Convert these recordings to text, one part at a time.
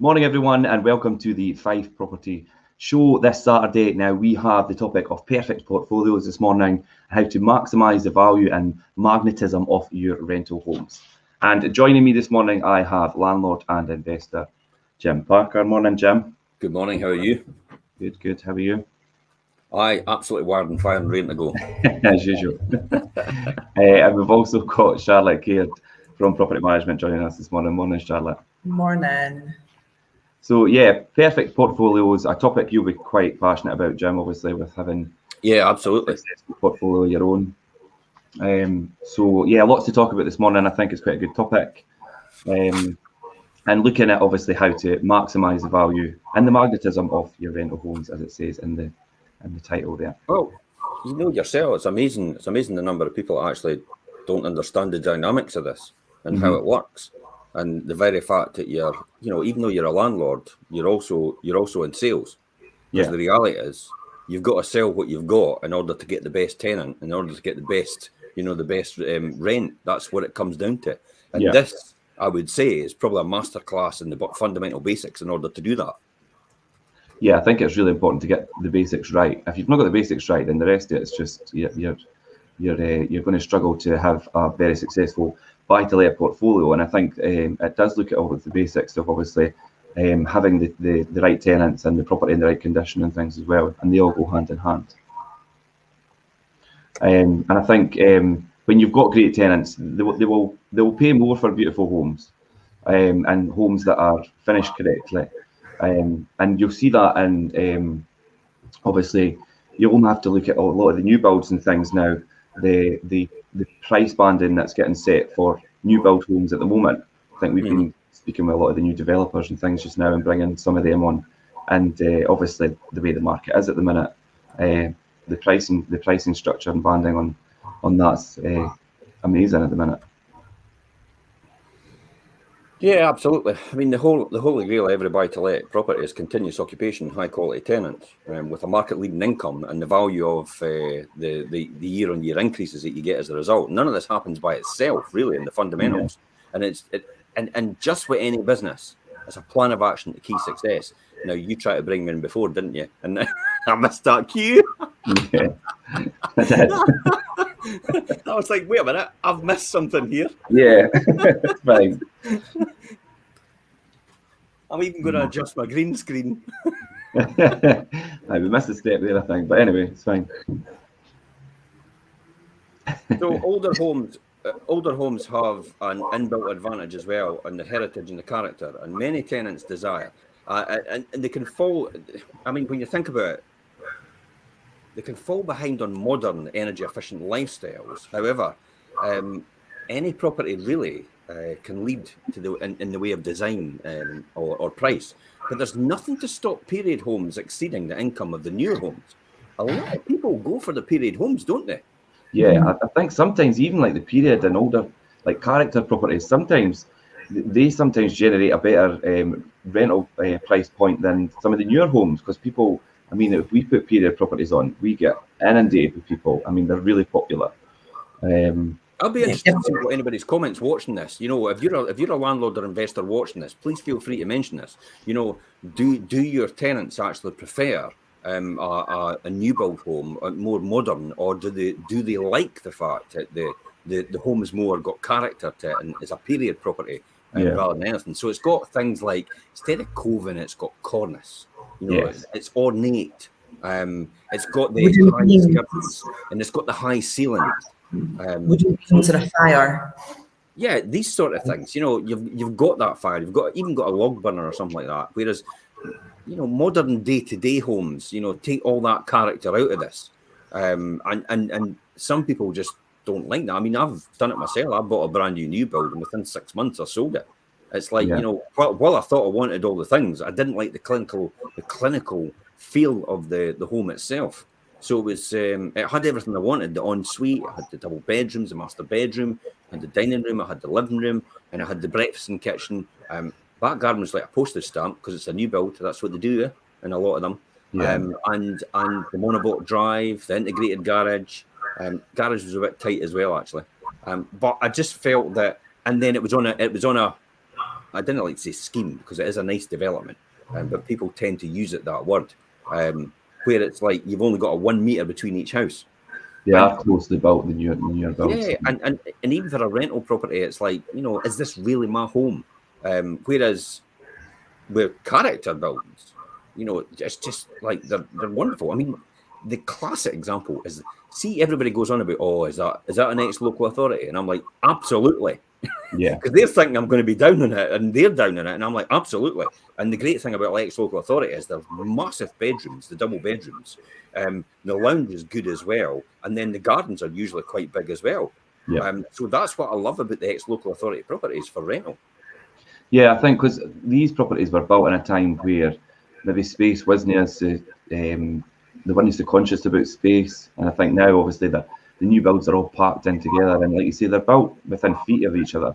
Morning, everyone, and welcome to the Fife Property Show this Saturday. Now, we have the topic of perfect portfolios this morning, how to maximise the value and magnetism of your rental homes. And joining me this morning, I have landlord and investor Jim Parker. Morning, Jim. Good morning, how are you? Good. How are you? Absolutely wired and fired and ready to go. As usual. And we've also got Charlotte Caird from Property Management joining us this morning. Morning, Charlotte. Morning. So yeah, perfect portfolios, a topic you'll be quite passionate about, Jim, obviously, with having absolutely a portfolio of your own. So yeah, lots to talk about this morning. I think it's quite a good topic. And looking at obviously how to maximise the value and the magnetism of your rental homes, as it says in the title there. Well, you know yourself, it's amazing. It's amazing the number of people that actually don't understand the dynamics of this and how it works. And the very fact that even though you're a landlord, you're also in sales. Because the reality is, you've got to sell what you've got in order to get the best tenant, in order to get the best, rent. That's what it comes down to. And this, I would say, is probably a masterclass in the fundamental basics in order to do that. Yeah, I think it's really important to get the basics right. If you've not got the basics right, then the rest of it is just you're going to struggle to have a very successful buy-to-let portfolio. And I think it does look at all of the basics of obviously having the right tenants and the property in the right condition and things as well, and they all go hand in hand. And I think when you've got great tenants, they will pay more for beautiful homes and homes that are finished correctly. And you'll see that in obviously you only have to look at a lot of the new builds and things now. The price banding that's getting set for new build homes at the moment. I think we've been speaking with a lot of the new developers and things just now and bringing some of them on. And obviously the way the market is at the minute, the pricing structure and banding on that's amazing at the minute. Yeah, absolutely. I mean, the holy grail of every buy-to-let property is continuous occupation, high-quality tenants, with a market-leading income and the value of the year-on-year increases that you get as a result. None of this happens by itself, really, in the fundamentals. And just with any business, it's a plan of action to key success. Now, you tried to bring me in before, didn't you? And I missed that cue. Yeah, I did. I was like, wait a minute, I've missed something here. Yeah, it's fine. I'm even going to adjust my green screen. We missed a step there, I think. But anyway, it's fine. So older homes have an inbuilt advantage as well, and the heritage and the character, and many tenants desire. And they can fall, I mean, when you think about it, they can fall behind on modern energy-efficient lifestyles. However, any property really can lead to in the way of design or price. But there's nothing to stop period homes exceeding the income of the newer homes. A lot of people go for the period homes, don't they? Yeah, I think sometimes even like the period and older like character properties, sometimes they generate a better rental price point than some of the newer homes, because people, I mean, if we put period properties on, we get inundated with people. I mean, they're really popular. I'll be interested to see what anybody's comments watching this. You know, if you're a landlord or investor watching this, please feel free to mention this. You know, do your tenants actually prefer a new build home, more modern, or do they like the fact that the home is more got character to it and is a period property rather than anything? So it's got things like, instead of coving, it's got cornice. You know, it's ornate. It's got the high skirts and it's got the high ceilings. Would you consider a fire? Yeah, these sort of things. You know, you've got that fire. You've even got a log burner or something like that. Whereas, you know, modern day-to-day homes, you know, take all that character out of this. And some people just don't like that. I mean, I've done it myself. I bought a brand new build and within 6 months I sold it. It's like, you know, while I thought I wanted all the things, I didn't like the clinical feel of the home itself. So it was, it had everything I wanted: the ensuite, I had the double bedrooms, the master bedroom, I had the dining room, I had the living room, and I had the breakfast and kitchen. Back garden was like a postage stamp because it's a new build. That's what they do in a lot of them. And the monobolt drive, the integrated garage. Garage was a bit tight as well, actually. But I just felt that, and then it was on a I didn't like to say scheme because it is a nice development, but people tend to use it, that word, where it's like you've only got a 1 meter between each house. They are closely built, the newer builds. Yeah, and even for a rental property, it's like, you know, is this really my home? Whereas with character buildings, you know, it's just like they're wonderful. I mean, the classic example is, see, everybody goes on about, oh, is that an ex-local authority? And I'm like, absolutely. Yeah. Because they're thinking I'm going to be down on it, and they're down on it, and I'm like, absolutely. And the great thing about ex-local authority is there's massive bedrooms, the double bedrooms. The lounge is good as well, and then the gardens are usually quite big as well. Yeah. So that's what I love about the ex-local authority properties for rental. Yeah, I think because these properties were built in a time where maybe space wasn't as they weren't so conscious about space, and I think now obviously the new builds are all packed in together, and like you say, they're built within feet of each other.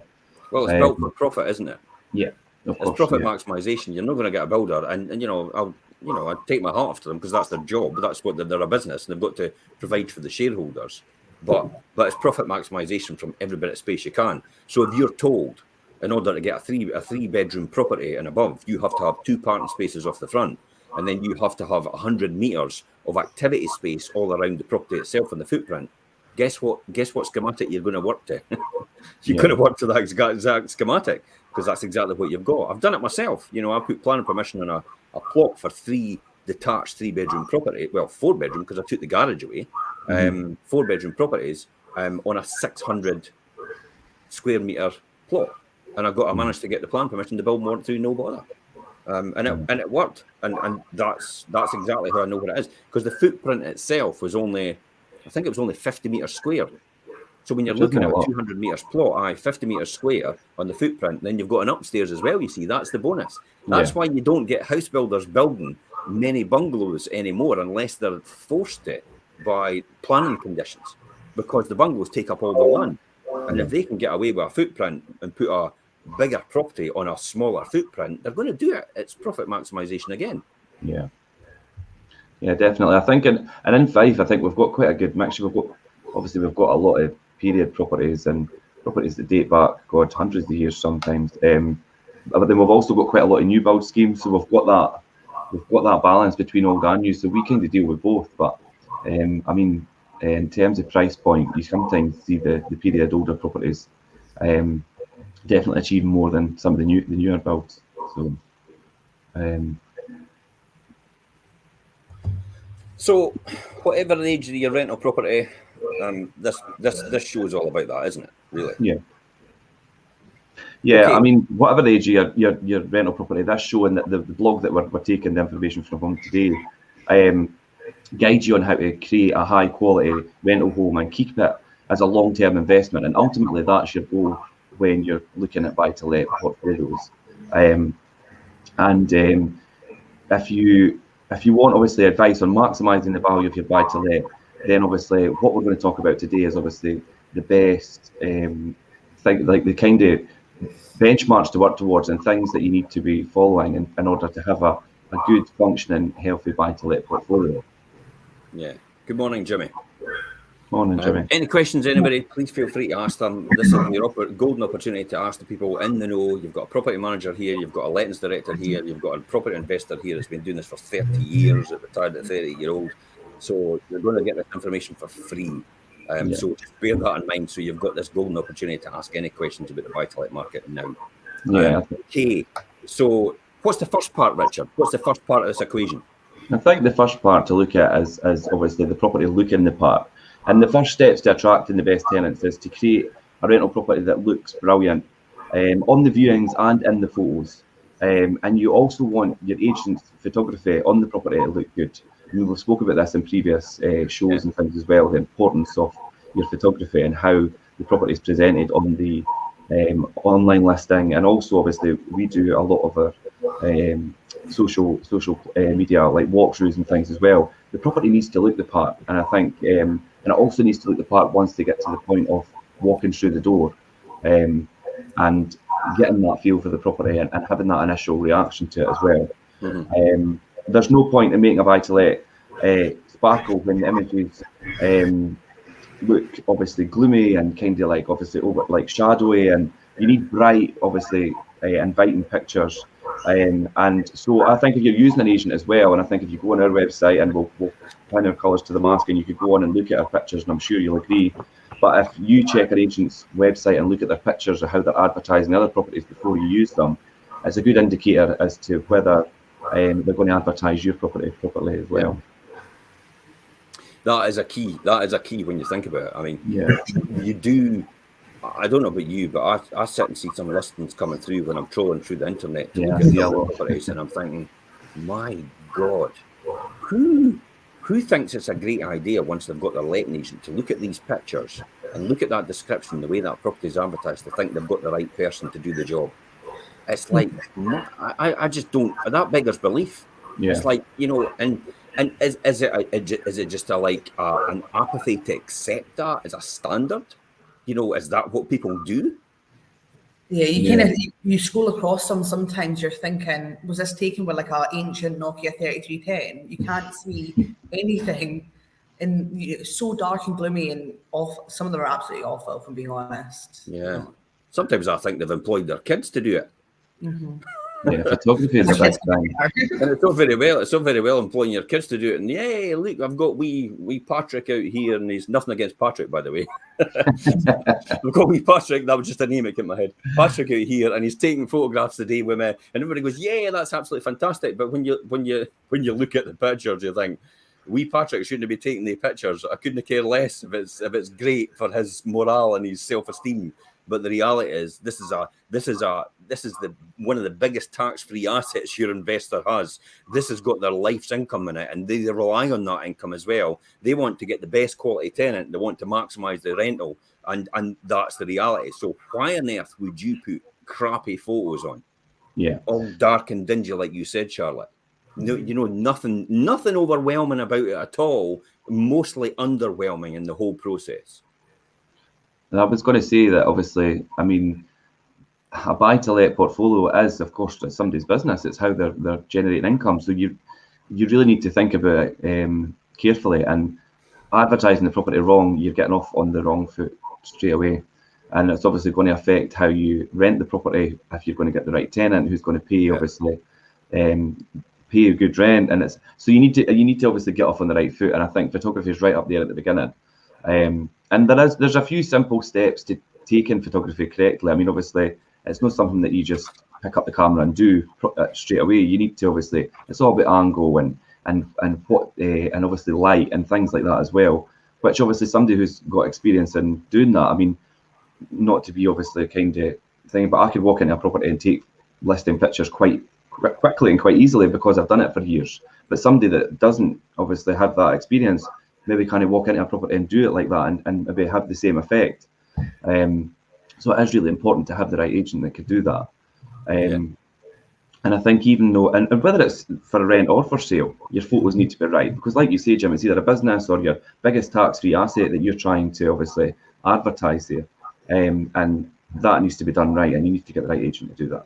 Well, it's built for profit, isn't it? Yeah, of course. It's profit maximisation. You're not going to get a builder, and you know, I take my hat off to them because that's their job. That's what they're a business, and they've got to provide for the shareholders. But it's profit maximisation from every bit of space you can. So if you're told, in order to get a three bedroom property and above, you have to have 2 parking spaces off the front, and then you have to have 100 meters of activity space all around the property itself and the footprint. Guess what schematic you're going to work to? You're going to work to that exact schematic, because that's exactly what you've got. I've done it myself. You know, I put planning permission on a plot for 3 detached 3-bedroom property. Well, 4-bedroom because I took the garage away. 4-bedroom properties on a 600 square meter plot, and I managed to get the plan permission to build more through no bother. And it worked, and that's exactly how I know what it is, because the footprint itself was only 50 meters square. So when you're looking at a 200 meters plot, 50 meters square on the footprint, then you've got an upstairs as well. You see, that's the bonus. That's why you don't get house builders building many bungalows anymore unless they're forced to by planning conditions, because the bungalows take up all the land. And if they can get away with a footprint and put a bigger property on a smaller footprint, they're going to do it. It's profit maximisation again. Yeah, definitely. I think in Fife, I think we've got quite a good mixture. We've got a lot of period properties and properties that date back, hundreds of years sometimes. But then we've also got quite a lot of new build schemes, so we've got that balance between old and new. So we kind of deal with both. But I mean, in terms of price point, you sometimes see the period older properties definitely achieve more than some of the newer builds. So, whatever the age of your rental property, this show is all about that, isn't it? Really? Yeah. Okay. I mean, whatever the age of your rental property, this show and the blog that we're taking the information from today guides you on how to create a high quality rental home and keep it as a long-term investment. And ultimately, that's your goal when you're looking at buy-to-let portfolios. If you want, obviously, advice on maximising the value of your buy-to-let, then obviously what we're going to talk about today is obviously the best thing, like the kind of benchmarks to work towards and things that you need to be following in order to have a good, functioning, healthy buy-to-let portfolio. Yeah. Good morning, Jimmy. Morning, Jimmy. Any questions, anybody? Please feel free to ask them. This is your golden opportunity to ask the people in the know. You've got a property manager here, you've got a lettings director here, you've got a property investor here that's been doing this for 30 years, retired at 30-year-old. So you're going to get this information for free. So just bear that in mind. So you've got this golden opportunity to ask any questions about the buy-to-let market now. Okay. So what's the first part, Richard? What's the first part of this equation? I think the first part to look at is obviously the property looking the part. And the first steps to attracting the best tenants is to create a rental property that looks brilliant on the viewings and in the photos. And you also want your agent's photography on the property to look good. I mean, we've spoken about this in previous shows and things as well, the importance of your photography and how the property is presented on the online listing. And also, obviously, we do a lot of our social media, like walkthroughs and things as well. The property needs to look the part, and I think, and it also needs to look the part once they get to the point of walking through the door, and getting that feel for the property and having that initial reaction to it as well. There's no point in making a buy-to-let sparkle when the images look obviously gloomy and kind of like obviously over like shadowy, and you need bright, obviously, inviting pictures. And so I think if you're using an agent as well, and I think if you go on our website, and we'll pin our colours to the mask, and you could go on and look at our pictures, and I'm sure you'll agree. But if you check an agent's website and look at their pictures of how they're advertising other properties before you use them, it's a good indicator as to whether they're going to advertise your property properly as well. That is a key. That is a key when you think about it. I mean, Yeah. you do. I don't know about you, but I sit and see some listings coming through when I'm trolling through the internet to look at the properties, and I'm thinking, my God, who thinks it's a great idea once they've got their letting agent to look at these pictures and look at that description, the way that property is advertised, to think they've got the right person to do the job? It's like, I just don't. That beggars belief. Yeah. It's like, you know, and is it just an apathy to accept that as a standard? You know, is that what people do? Yeah, you scroll across them. Sometimes you're thinking, was this taken with like an ancient Nokia 3310? You can't see anything, and it's so dark and gloomy and awful. Some of them are absolutely awful, if I'm being honest. Yeah. Sometimes I think they've employed their kids to do it. Mm-hmm. Yeah, photography is a big thing. And it's not very well employing your kids to do it. And yeah, look, I've got wee Patrick out here, and he's nothing against Patrick, by the way. We've got wee Patrick, that was just a name that came in my head. Patrick out here, and he's taking photographs today with me, and everybody goes, yeah, that's absolutely fantastic. But when you look at the pictures, you think, wee Patrick shouldn't be taking the pictures. I couldn't care less if it's great for his morale and his self-esteem. But the reality is, this is one of the biggest tax-free assets your investor has. This has got their life's income in it, and they rely on that income as well. They want to get the best quality tenant. They want to maximise the rental, and that's the reality. So why on earth would you put crappy photos on? Yeah, all dark and dingy, like you said, Charlotte. No, you know, nothing overwhelming about it at all. Mostly underwhelming in the whole process. And I was going to say that, obviously, I mean, a buy-to-let portfolio is, of course, it's somebody's business. It's how they're generating income. So you really need to think about it carefully. And advertising the property wrong, you're getting off on the wrong foot straight away. And it's obviously going to affect how you rent the property, if you're going to get the right tenant who's going to pay, obviously, pay a good rent. And it's so you need to obviously get off on the right foot. And I think photography is right up there at the beginning. And there's a few simple steps to take in photography correctly. I mean, obviously, it's not something that you just pick up the camera and do straight away. You need to obviously, it's all about angle and what and obviously light and things like that as well. Which obviously somebody who's got experience in doing that. I mean, not to be obviously kind of thing, but I could walk into a property and take listing pictures quite quickly and quite easily because I've done it for years. But somebody that doesn't obviously have that experience, maybe kind of walk into a property and do it like that and maybe have the same effect. So it is really important to have the right agent that could do that. And I think even though, and whether it's for rent or for sale, your photos need to be right. Because like you say, Jim, it's either a business or your biggest tax-free asset that you're trying to obviously advertise there. And that needs to be done right, and you need to get the right agent to do that.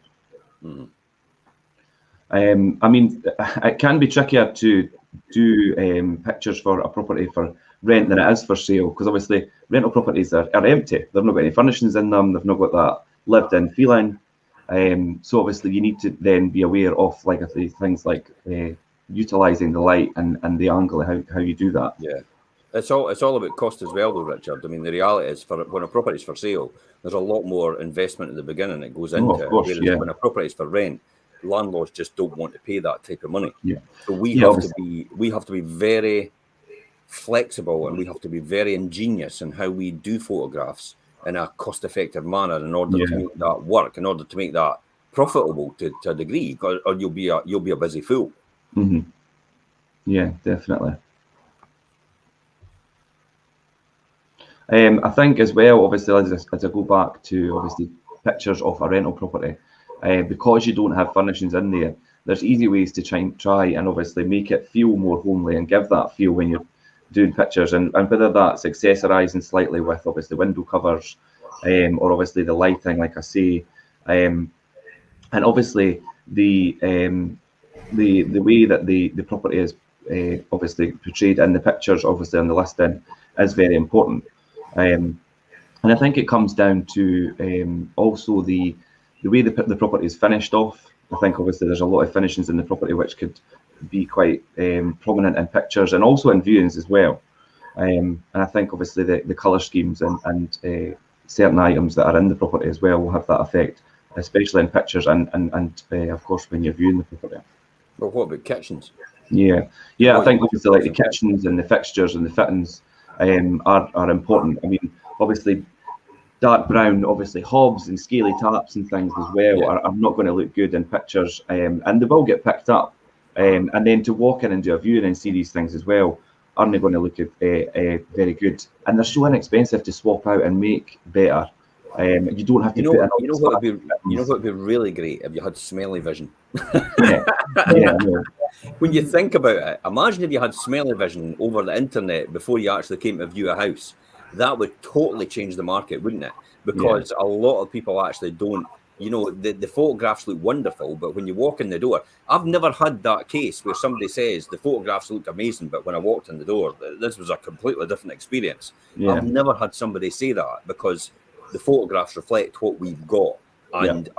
I mean, it can be trickier to do pictures for a property for rent than it is for sale, because obviously rental properties are empty. They've not got any furnishings in them. They've not got that lived-in feeling. So obviously you need to then be aware of like things like utilising the light and the angle, how you do that. Yeah, it's all about cost as well, though, Richard. I mean, the reality is, when a property is for sale, there's a lot more investment at the beginning that goes into it. Whereas when a property is for rent, landlords just don't want to pay that type of money. So we have to be very flexible, and we have to be very ingenious in how we do photographs in a cost-effective manner in order to make that work, in order to make that profitable to a degree, or you'll be a busy fool. Yeah, definitely. I think as well, obviously, as I go back to obviously pictures of a rental property, because you don't have furnishings in there, there's easy ways to try and obviously make it feel more homely and give that feel when you're doing pictures, and whether that's accessorizing slightly with obviously window covers, or obviously the lighting, like I say, and obviously the way that the property is obviously portrayed in the pictures, obviously on the listing, is very important. And I think it comes down to also the way the property is finished off. I think obviously there's a lot of finishings in the property which could be quite prominent in pictures and also in viewings as well. And I think obviously the colour schemes and certain items that are in the property as well will have that effect, especially in pictures and of course when you're viewing the property. Well, what about kitchens? Yeah, I think obviously like the kitchens and the fixtures and the fittings are important. I mean, obviously dark brown, obviously hobs and scaly taps and things as well are not going to look good in pictures, and they will get picked up. And then to walk in and do a viewing and see these things as well aren't going to look very good. And they're so inexpensive to swap out and make better. You don't have to put in all you know what would be really great if you had smelly vision. yeah, no. When you think about it, imagine if you had smelly vision over the internet before you actually came to view a house. That would totally change the market, wouldn't it? Because a lot of people actually don't, you know, the photographs look wonderful, but when you walk in the door, I've never had that case where somebody says the photographs look amazing, but when I walked in the door, this was a completely different experience. Yeah. I've never had somebody say that because the photographs reflect what we've got. And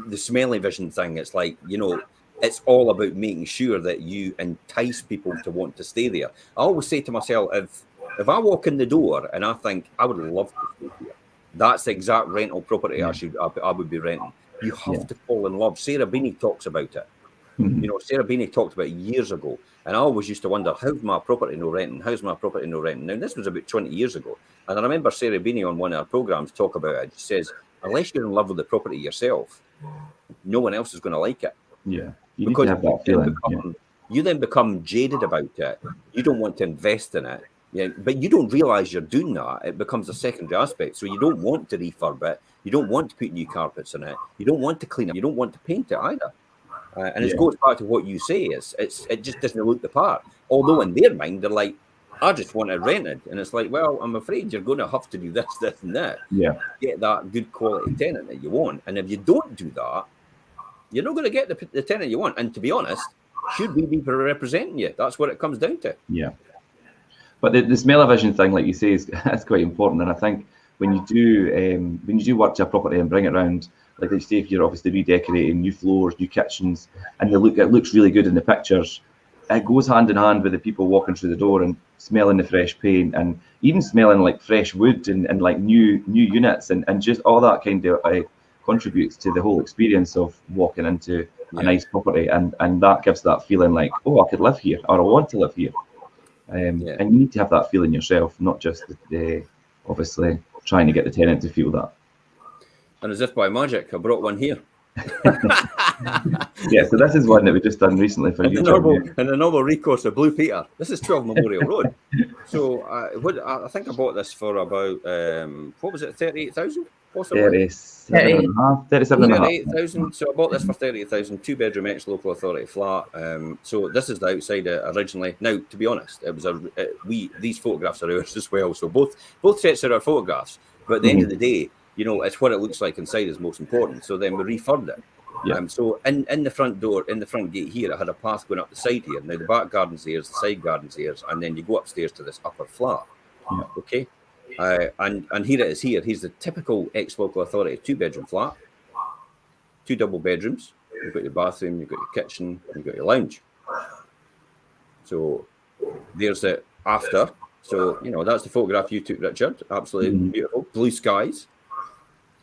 the smelly vision thing, it's like, you know, it's all about making sure that you entice people to want to stay there. I always say to myself, if I walk in the door and I think I would love to stay here, that's the exact rental property I would be renting. You have to fall in love. Sarah Beanie talks about it. You know, Sarah Beanie talked about it years ago, and I always used to wonder, how's my property no renting? How's my property no renting? Now, this was about 20 years ago, and I remember Sarah Beanie on one of our programs talk about it. She says, unless you're in love with the property yourself, no one else is going to like it. Yeah, you because need to have that feeling. You then become jaded about it. You don't want to invest in it. Yeah, but you don't realise you're doing that. It becomes a secondary aspect. So you don't want to refurb it. You don't want to put new carpets in it. You don't want to clean it. You don't want to paint it either. And it goes back to what you say. It just doesn't look the part. Although in their mind, they're like, I just want it rented. And it's like, well, I'm afraid you're going to have to do this, this, and that. Yeah. Get that good quality tenant that you want. And if you don't do that, you're not going to get the tenant you want. And to be honest, should we be representing you? That's what it comes down to. Yeah. But the smell-o-vision thing, like you say, is quite important. And I think when you do work to a property and bring it around, like you say, if you're obviously redecorating new floors, new kitchens, and it looks really good in the pictures, it goes hand in hand with the people walking through the door and smelling the fresh paint and even smelling like fresh wood and like new units and just all that kind of contributes to the whole experience of walking into a nice property and that gives that feeling like, oh, I could live here or I want to live here. And you need to have that feeling yourself, not just obviously trying to get the tenant to feel that. And as if by magic, I brought one here. Yeah, so this is one that we just done recently for YouTube. And the normal recourse of Blue Peter. This is 12 Memorial Road. So I think I bought this for about, what was it, 38,000? 37,500. So I bought this for 38,000, 2-bedroom ex-local authority flat. So this is the outside originally. Now, to be honest, it was these photographs are ours as well. So both sets are our photographs. But at the end of the day, you know, it's what it looks like inside is most important. So then we refurbed it. Yeah. So in the front door, in the front gate here, I had a path going up the side here. Now the back garden's here, the side garden's here, and then you go upstairs to this upper flat. Yeah. Okay. And here it is here. Here's the typical ex-local authority 2-bedroom flat, 2 double bedrooms. You've got your bathroom, you've got your kitchen, you've got your lounge. So there's it after. So, you know, that's the photograph you took, Richard. Absolutely beautiful. Blue skies.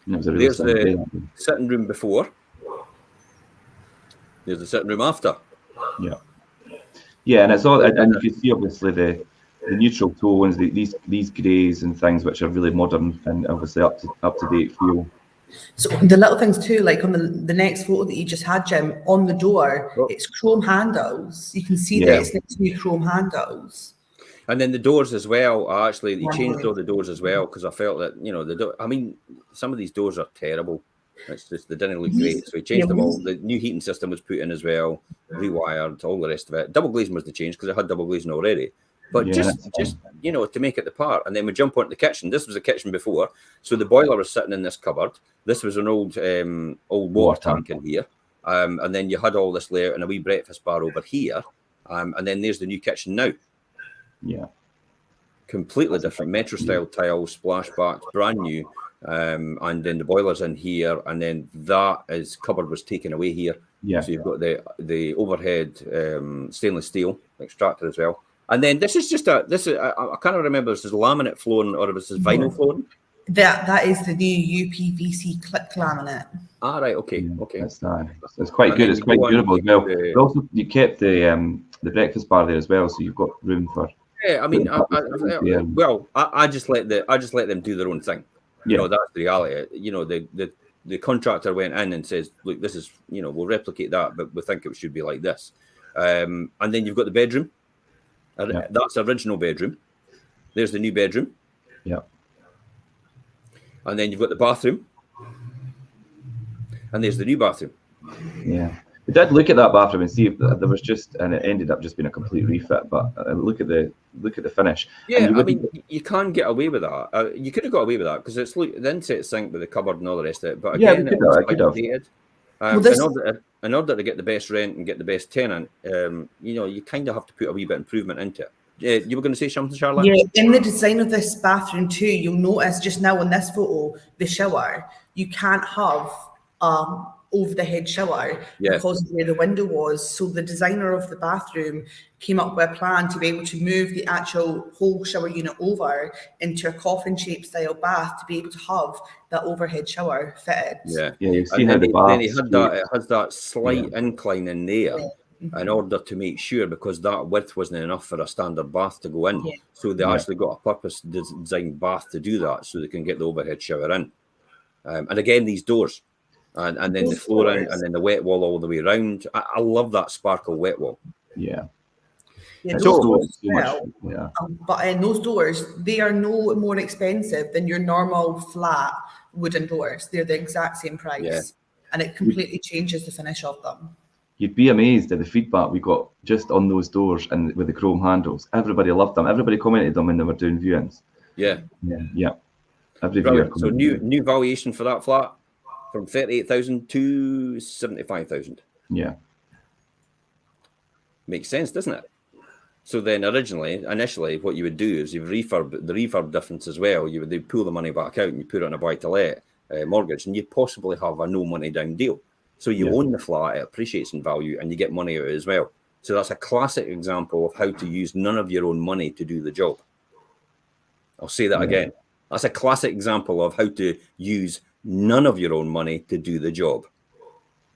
There's the sitting room before. There's the sitting room after. Yeah. Yeah, and it's all, and you can see obviously the neutral tones, these greys and things which are really modern and obviously up to date feel. So the little things too, like on the next photo that you just had, Jim, on the door, it's chrome handles. You can see that it's next to new chrome handles. And then the doors as well. They changed all the doors as well because I felt that, you know, I mean, some of these doors are terrible. It's just, they didn't look great. So we changed them all. The new heating system was put in as well, rewired, all the rest of it. Double glazing was the change because I had double glazing already. But just you know, to make it the part. And then we jump onto the kitchen. This was a kitchen before. So the boiler was sitting in this cupboard. This was an old water tank in here. And then you had all this layer and a wee breakfast bar over here. And then there's the new kitchen now. Yeah. completely different metro style tiles, splashbacks, brand new. And then the boiler's in here, and then that is cupboard was taken away here. Yeah. So you've got the overhead stainless steel extractor as well. And then this is just I can't remember if this is laminate flooring or if this is vinyl flooring. That is the new UPVC click laminate. Ah, right, okay. That's quite good. It's quite durable as well. But also, you kept the breakfast bar there as well, so you've got room for. Yeah, I mean, I just let them do their own thing. You know, that's the reality. You know, the contractor went in and says, look, this is, you know, we'll replicate that, but we think it should be like this. And then you've got the bedroom. That's the original bedroom. There's the new bedroom. Yeah. And then you've got the bathroom. And there's the new bathroom. Yeah. We did look at that bathroom and see if there was and it ended up just being a complete refit. But look at the finish. Yeah, I mean, you can't get away with that. You could have got away with that because it's the inset sink with the cupboard and all the rest of it. But again, I could have. In order to get the best rent and get the best tenant, you know, you kind of have to put a wee bit of improvement into it. You were going to say something, Charlotte? Yeah, in the design of this bathroom too, you'll notice just now in this photo, the shower, you can't have over the head shower because of where the window was. So the designer of the bathroom came up with a plan to be able to move the actual whole shower unit over into a coffin shaped style bath to be able to have that overhead shower fitted. Yeah, you see how the bath. Then it has that slight incline in there. In order to make sure, because that width wasn't enough for a standard bath to go in. Yeah. So they actually got a purpose designed bath to do that so they can get the overhead shower in. And again, these doors and then the flooring and then the wet wall all the way around. I love that sparkle wet wall. Yeah. But in those doors, they are no more expensive than your normal flat wooden doors. They're the exact same price. And it completely changes the finish of them. You'd be amazed at the feedback we got just on those doors and with the chrome handles. Everybody loved them. Everybody commented them when they were doing viewings. Yeah. Every viewer. So new valuation for that flat from 38,000 to 75,000. Yeah. Makes sense, doesn't it? So then initially, what you would do is you refurb difference as well. They'd pull the money back out and you put it on a buy-to-let mortgage, and you possibly have a no money down deal. So you own the flat, it appreciates in value, and you get money out as well. So that's a classic example of how to use none of your own money to do the job. I'll say that again. That's a classic example of how to use none of your own money to do the job.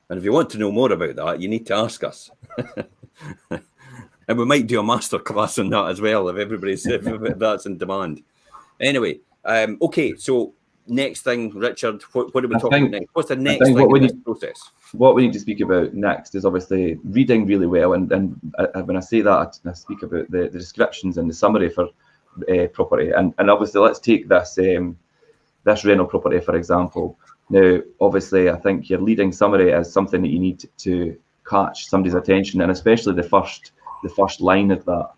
And if you want to know more about that, you need to ask us. And we might do a masterclass on that as well if that's in demand. Anyway, okay, so next thing, Richard, what are we talking about next? What's the next thing in this process? What we need to speak about next is obviously reading really well. And when I say that, I speak about the descriptions and the summary for property. And obviously, let's take this rental property, for example. Now, obviously, I think your leading summary is something that you need to catch somebody's attention, and especially the first line of that.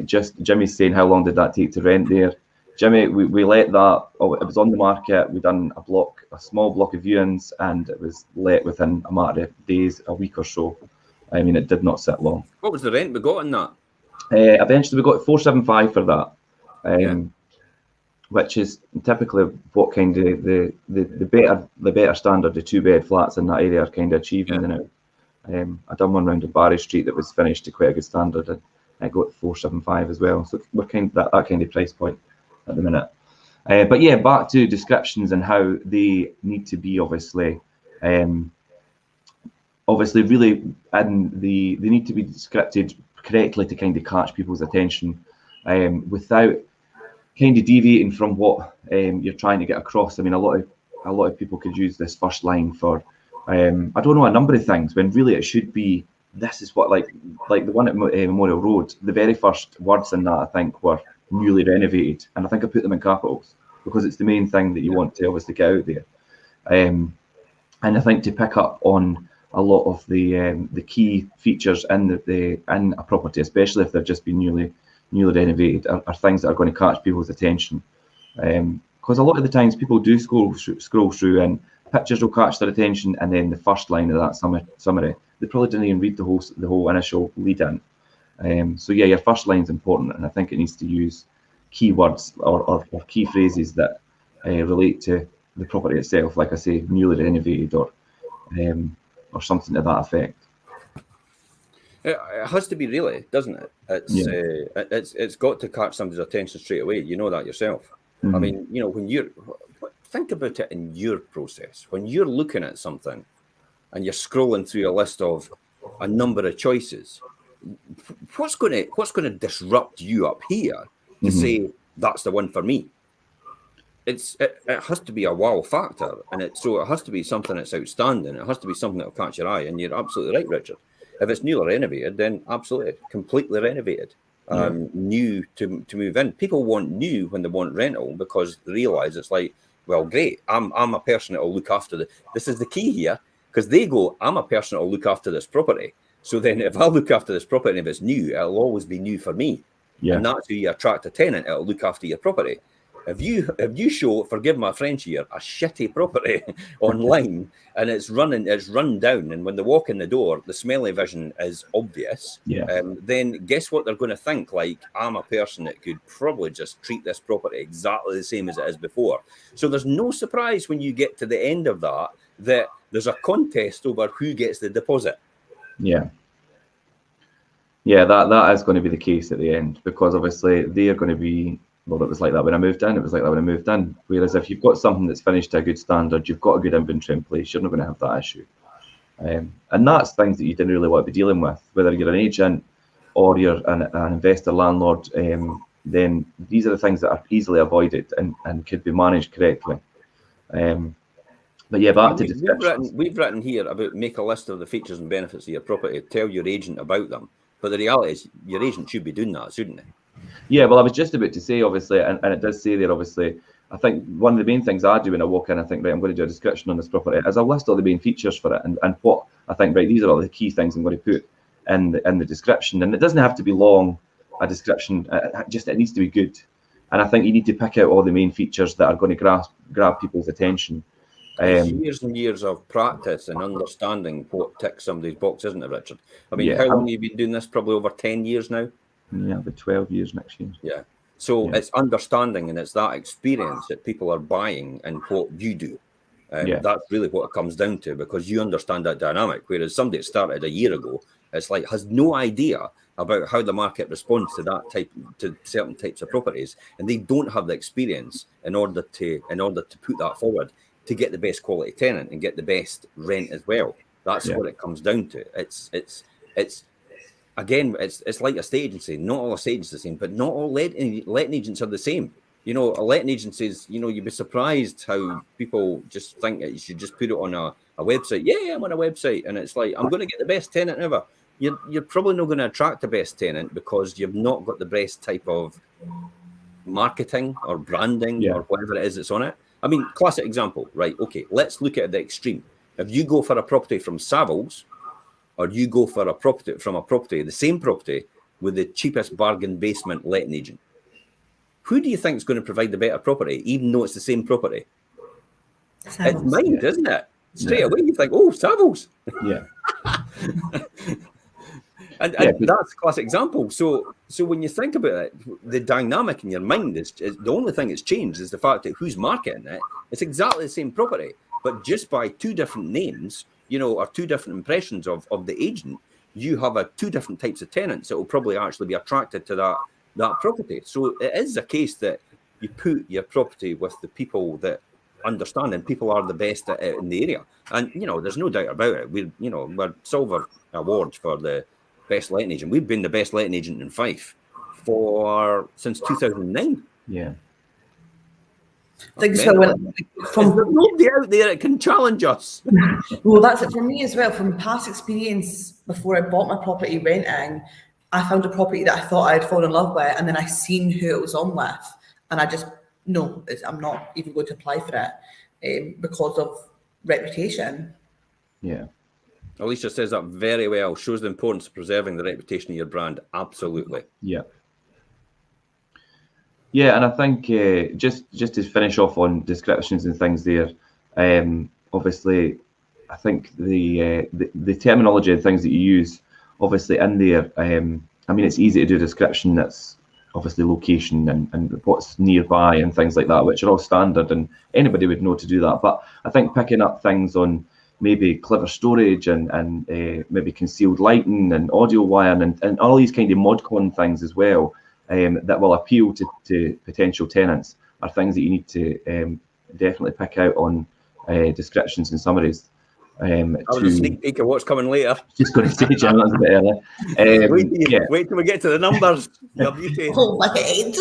Just Jimmy's saying, how long did that take to rent there? Jimmy, we let that. It was on the market. We done a small block of viewings, and it was let within a matter of days, a week or so. I mean, it did not sit long. What was the rent we got on that? Eventually, we got 475 for that, which is typically what kind of the better standard. The 2-bed flats in that area are kind of achieving now. I done one round of Barry Street that was finished to quite a good standard, and I got 475 as well. So we're kind of that kind of price point at the minute. But yeah, back to descriptions and how they need to be obviously really, and they need to be scripted correctly to kind of catch people's attention without kind of deviating from what you're trying to get across. I mean, a lot of people could use this first line for I don't know, a number of things, when really it should be, this is what, like the one at Memorial Road, the very first words in that, I think, were newly renovated, and I think I put them in capitals because it's the main thing that you want to obviously get out there. And I think to pick up on a lot of the key features in in a property, especially if they've just been newly renovated, are things that are going to catch people's attention. Because a lot of the times people do scroll through and pictures will catch their attention, and then the first line of that summary, they probably didn't even read the whole initial lead in. So yeah, your first line is important, and I think it needs to use keywords or key phrases that relate to the property itself, like I say, newly renovated or something to that effect. It has to be, really, doesn't it? It's got to catch somebody's attention straight away. You know that yourself. I mean, you know, when think about it in your process, when you're looking at something and you're scrolling through a list of a number of choices, what's going to disrupt you up here to say that's the one for me? It has to be a wow factor, and so it has to be something that's outstanding. It has to be something that'll catch your eye. And you're absolutely right, Richard. If it's newly renovated, then absolutely completely renovated, new to move in. People want new when they want rental because they realise it's like, well, great. I'm a person that will look after this is the key here, because they go, I'm a person that will look after this property. So then, if I look after this property, and if it's new, it'll always be new for me. Yeah. And that's how you attract a tenant. It'll look after your property. If you show, forgive my French here, a shitty property online and it's run down, and when they walk in the door, the smelly vision is obvious, then guess what they're going to think? Like, I'm a person that could probably just treat this property exactly the same as it is before. So there's no surprise when you get to the end of that there's a contest over who gets the deposit. Yeah. Yeah, that is going to be the case at the end, because obviously they are going to be, well, it was like that when I moved in. It was like that when I moved in. Whereas if you've got something that's finished to a good standard, you've got a good inventory in place, you're not going to have that issue. And that's things that you didn't really want to be dealing with. Whether you're an agent or you're an investor landlord, then these are the things that are easily avoided and could be managed correctly. But yeah, back to descriptions. We've written here about make a list of the features and benefits of your property, tell your agent about them. But the reality is your agent should be doing that, shouldn't they? Yeah, well, I was just about to say, obviously, and it does say there, obviously, I think one of the main things I do when I walk in, I think, right, I'm going to do a description on this property, is I list all the main features for it and what I think, right, these are all the key things I'm going to put in the description. And it doesn't have to be long, a description, it needs to be good. And I think you need to pick out all the main features that are going to grab people's attention. Years and years of practice and understanding what ticks somebody's box, isn't it, Richard? I mean, how long have you been doing this? Probably over 10 years now? Yeah, about 12 years next year. Yeah. So it's understanding, and it's that experience that people are buying and what you do. That's really what it comes down to, because you understand that dynamic. Whereas somebody that started a year ago, it's like has no idea about how the market responds to certain types of properties, and they don't have the experience in order to put that forward to get the best quality tenant and get the best rent as well. That's what it comes down to. It's again, it's like a estate agency. Not all estate agents are the same, but not all letting agents are the same. You know, a letting agencies, you know, you'd be surprised how people just think that you should just put it on a website. Yeah, I'm on a website, and it's like, I'm going to get the best tenant ever. You're probably not going to attract the best tenant because you've not got the best type of marketing or branding or whatever it is that's on it. I mean, classic example, right? Okay, let's look at the extreme. If you go for a property from Savills, or you go for a property the same property with the cheapest bargain basement letting agent, who do you think is going to provide the better property, even though it's the same property? Savills, it's mind, isn't it? Straight away you think, oh, Savills. Yeah. and that's a classic example. So when you think about it, the dynamic in your mind is the only thing that's changed is the fact that who's marketing it. It's exactly the same property, but just by two different names, you know, or two different impressions of the agent, you have two different types of tenants that will probably actually be attracted to that property. So it is a case that you put your property with the people that understand, and people are the best at it in the area. And, you know, there's no doubt about it. We're silver awards for the best letting agent. We've been the best letting agent in Fife since 2009. Yeah. I think so. From nobody out there that can challenge us. Well, that's it for me as well. From past experience, before I bought my property renting, I found a property that I thought I'd fallen in love with, and then I seen who it was on with, and I just I'm not even going to apply for it because of reputation. Yeah. Alicia says that very well. Shows the importance of preserving the reputation of your brand. Absolutely. Yeah. Yeah, and I think just to finish off on descriptions and things there, obviously, I think the terminology and things that you use, obviously in there, I mean, it's easy to do a description that's obviously location and what's nearby and things like that, which are all standard and anybody would know to do that. But I think picking up things on maybe clever storage and maybe concealed lighting and audio wiring and all these kind of modcon things as well, that will appeal to potential tenants are things that you need to definitely pick out on descriptions and summaries. I was a sneak peek of what's coming later. Just going to say, Jim, that's a bit early. Wait till we get to the numbers. Your beauty. Oh my head.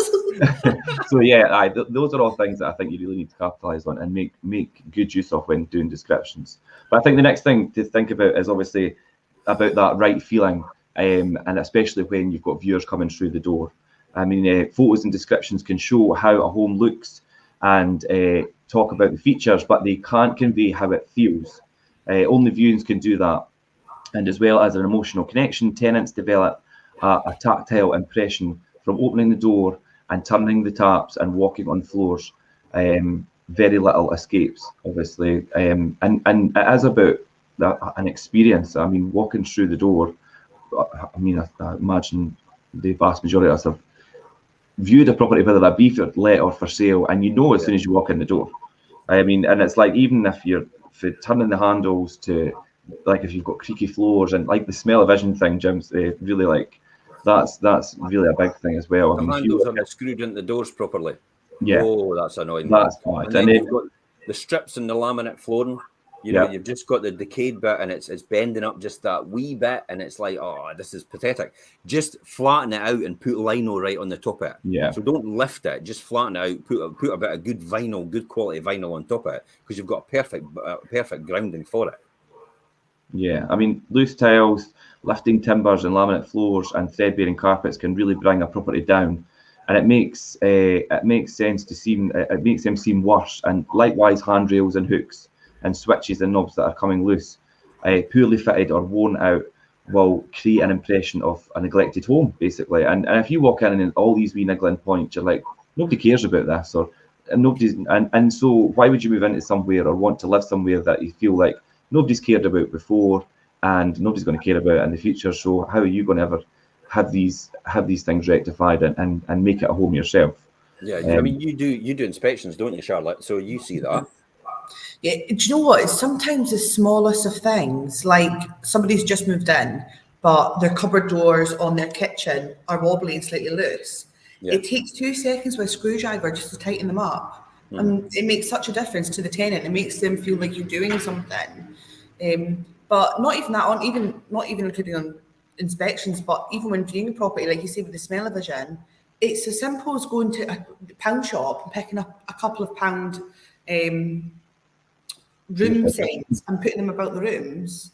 So yeah, those are all things that I think you really need to capitalise on and make good use of when doing descriptions. But I think the next thing to think about is obviously about that right feeling, and especially when you've got viewers coming through the door. I mean, photos and descriptions can show how a home looks and talk about the features, but they can't convey how it feels. Only viewings can do that. And as well as an emotional connection, tenants develop a tactile impression from opening the door and turning the taps and walking on floors. Very little escapes, obviously. And it is about an experience. I mean, walking through the door, I mean, I imagine the vast majority of us have viewed a property, whether that be for let or for sale, and you know as soon as you walk in the door. I mean, and it's like, even if you're turning the handles to, like, if you've got creaky floors and like the smell-o-vision thing, Jim's really like, that's really a big thing as well. The handles are screwed into the doors properly. Yeah. Oh, that's annoying. That's bad. And then you've got the strips and the laminate flooring. You know, you've just got the decayed bit and it's bending up just that wee bit, and it's like, oh, this is pathetic. Just flatten it out and put lino right on the top of it. Yeah. So don't lift it, just flatten it out, put a bit of good vinyl, good quality vinyl on top of it, because you've got a perfect grounding for it. Yeah, I mean, loose tiles, lifting timbers and laminate floors and thread-bearing carpets can really bring a property down, and it makes sense to seem, it makes them seem worse. And likewise, handrails and hooks and switches and knobs that are coming loose, poorly fitted or worn out, will create an impression of a neglected home, basically. And if you walk in and all these wee niggling points, you're like, nobody cares about this, or nobody's, and so why would you move into somewhere or want to live somewhere that you feel like nobody's cared about before and nobody's going to care about in the future? So how are you going to ever have these things rectified and make it a home yourself? Yeah, I mean, you do inspections, don't you, Charlotte? So you see that. Yeah, do you know what? It's sometimes the smallest of things, like somebody's just moved in, but their cupboard doors on their kitchen are wobbly and slightly loose. Yeah. It takes 2 seconds with a screwdriver just to tighten them up. And it makes such a difference to the tenant. It makes them feel like you're doing something. But not even that, not even including on inspections, but even when viewing a property, like you say with the smell-o-vision, it's as simple as going to a pound shop and picking up a couple of pound room scents and putting them about the rooms.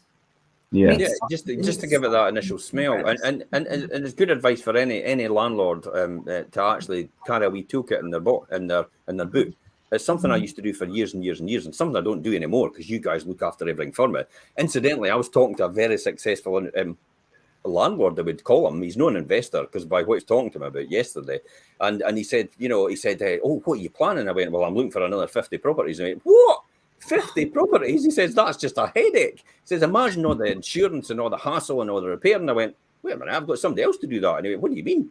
Yeah, just to give it that initial smell, and it's good advice for any landlord to actually carry a wee toolkit in their book, in their boot. It's something I used to do for years and years and years, and something I don't do anymore because you guys look after everything for me. Incidentally, I was talking to a very successful landlord, I would call him. He's not an investor because by what he's talking to me about yesterday, and he said, oh, what are you planning? I went, well, I'm looking for another 50 properties. And he went, what? 50 properties? He says, that's just a headache. He says, imagine all the insurance and all the hassle and all the repair. And I went, wait a minute, I've got somebody else to do that. And he went, what do you mean?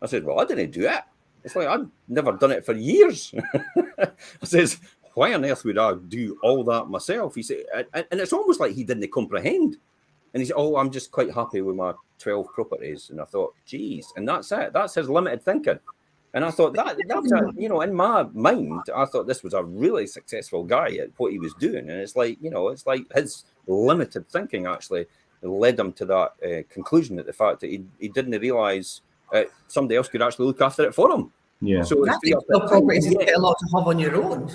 I said, well, I didn't do it. It's like, I've never done it for years. I says, why on earth would I do all that myself? He said, and it's almost like he didn't comprehend. And he said, oh, I'm just quite happy with my 12 properties. And I thought, geez, and that's it. That's his limited thinking. And I thought that's in my mind, I thought this was a really successful guy at what he was doing. And it's like his limited thinking actually led him to that conclusion, at the fact that he didn't realise somebody else could actually look after it for him. Yeah. So properties is quite a lot to have on your own.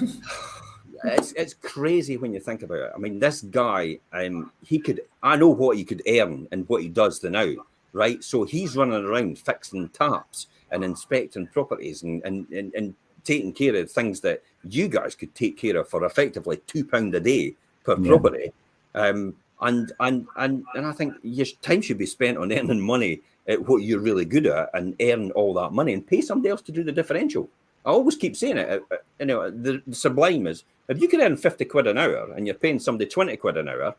It's crazy when you think about it. I mean, this guy, I know what he could earn and what he does now, right? So he's running around fixing taps and inspecting properties and taking care of things that you guys could take care of for effectively £2 a day per property. And I think your time should be spent on earning money at what you're really good at and earn all that money and pay somebody else to do the differential. I always keep saying it. The sublime is, if you can earn 50 quid an hour and you're paying somebody 20 quid an hour,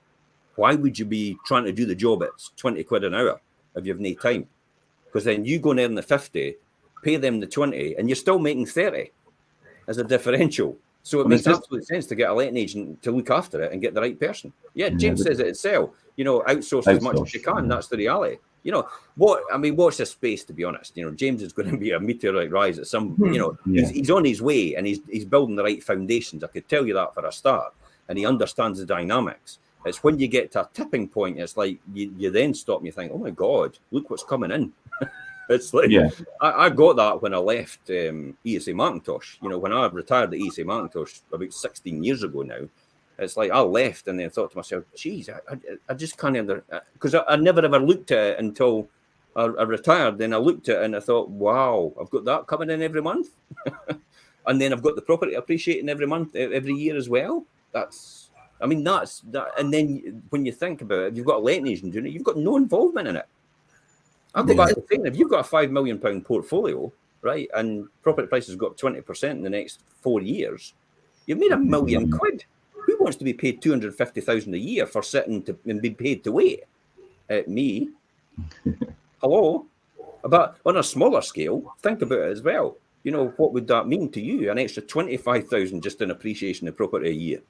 why would you be trying to do the job at 20 quid an hour if you have no time? Because then you go and earn the 50 pay them the 20, and you're still making 30 as a differential. So it makes absolute sense to get a letting agent to look after it and get the right person. Yeah, James says it itself. Outsource as much as you can. That's the reality. Watch this space, to be honest. James is going to be a meteorite rise at some, he's on his way, and he's building the right foundations. I could tell you that for a start. And he understands the dynamics. It's when you get to a tipping point, it's like you then stop and you think, oh my God, look what's coming in. It's like, I got that when I left ESA Macintosh. When I retired at ESA Macintosh about 16 years ago now, it's like I left and then thought to myself, geez, I just can't because I never ever looked at it until I retired. Then I looked at it and I thought, wow, I've got that coming in every month. And then I've got the property appreciating every month, every year as well. That's that. And then when you think about it, you've got a letting agent doing it, you've got no involvement in it. I'll go back to saying, if you've got a £5 million portfolio, right, and property prices go up 20% in the next 4 years, you've made £1 million. Who wants to be paid $250,000 a year for sitting and be paid to wait? Me. Hello. But on a smaller scale, think about it as well. What would that mean to you? An extra 25,000 just in appreciation of property a year.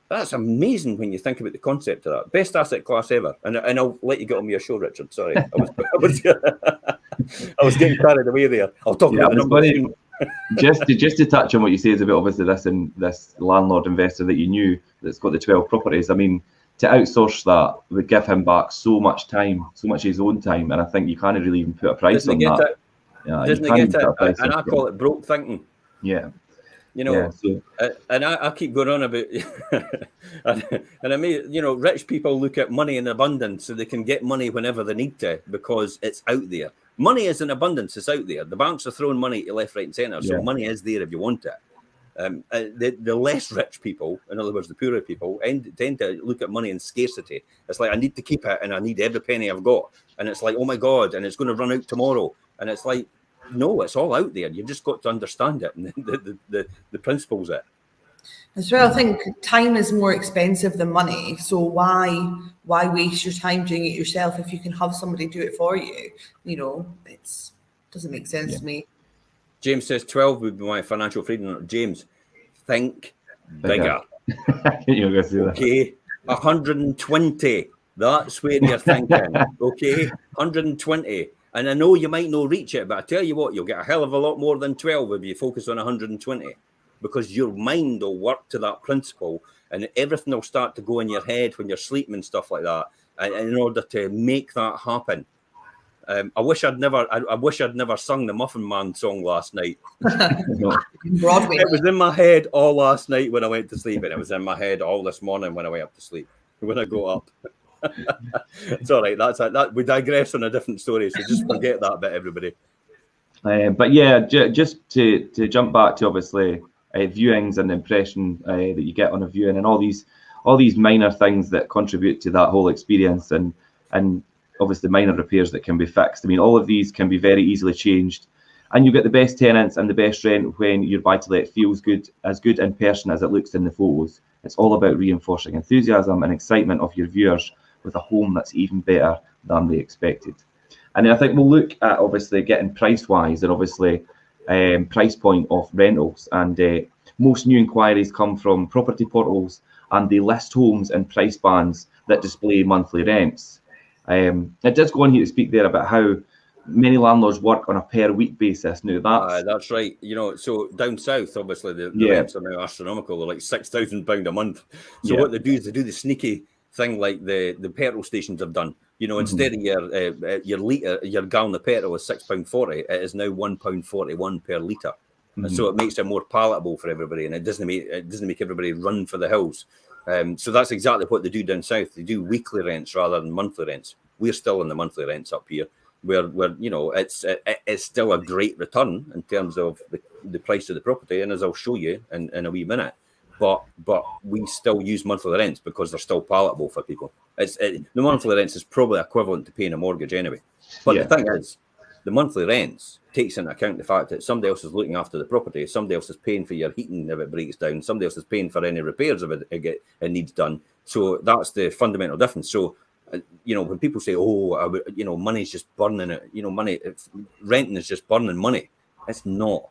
That's amazing when you think about the concept of that. Best asset class ever. And I'll let you get on with your show, Richard. Sorry. I was getting carried away there. I'll talk about the numbers. Just to touch on what you say is about obviously this landlord investor that you knew that's got the 12 properties. I mean, to outsource that would give him back so much time, so much of his own time. And I think you can't really even put a price on that. Doesn't he get it? And I call it broke thinking. Yeah. And I keep going on about, and I mean, rich people look at money in abundance so they can get money whenever they need to because it's out there. Money is in abundance, it's out there. The banks are throwing money to left, right, and centre, so money is there if you want it. The less rich people, in other words, the poorer people, tend to look at money in scarcity. It's like, I need to keep it, and I need every penny I've got. And it's like, oh my God, and it's going to run out tomorrow. And it's like, no, it's all out there. You've just got to understand it and the principles it. As well, I think time is more expensive than money. So why waste your time doing it yourself if you can have somebody do it for you? It doesn't make sense to me. James says 12 would be my financial freedom. James, think bigger. You're going to say that. Okay, 120. That's where you're thinking. Okay, 120. And I know you might not reach it, but I tell you what, you'll get a hell of a lot more than 12 if you focus on 120, because your mind will work to that principle and everything will start to go in your head when you're sleeping and stuff like that. And in order to make that happen, I wish I'd never sung the Muffin Man song last night. Broadway. It was in my head all last night when I went to sleep, and it was in my head all this morning when I went up to sleep, when I got up. It's all right. That we digress on a different story, so just forget that bit, everybody. But yeah, just to jump back to obviously viewings and the impression that you get on a viewing, and all these minor things that contribute to that whole experience, and obviously minor repairs that can be fixed. I mean, all of these can be very easily changed, and you get the best tenants and the best rent when your buy-to-let feels good in person as it looks in the photos. It's all about reinforcing enthusiasm and excitement of your viewers with a home that's even better than they expected. And then I think we'll look at obviously getting price-wise and obviously price point of rentals. And most new inquiries come from property portals, and they list homes in price bands that display monthly rents. It does go on here to speak there about how many landlords work on a per week basis. Now that's right. So down south, obviously the rents are now astronomical. They're like £6,000 a month. So what they do is they do the sneaky thing like the petrol stations have done. Instead of your gallon of petrol is £6.40, it is now £1.41 per litre. And so it makes it more palatable for everybody, and it doesn't make everybody run for the hills. So that's exactly what they do down south. They do weekly rents rather than monthly rents. We're still in the monthly rents up here, where it's still a great return in terms of the price of the property, and as I'll show you in a wee minute. But we still use monthly rents because they're still palatable for people. The monthly rents is probably equivalent to paying a mortgage anyway. But the thing is, the monthly rents takes into account the fact that somebody else is looking after the property, somebody else is paying for your heating if it breaks down, somebody else is paying for any repairs if it needs done. So that's the fundamental difference. So when people say, money's just burning it, renting is just burning money. It's not.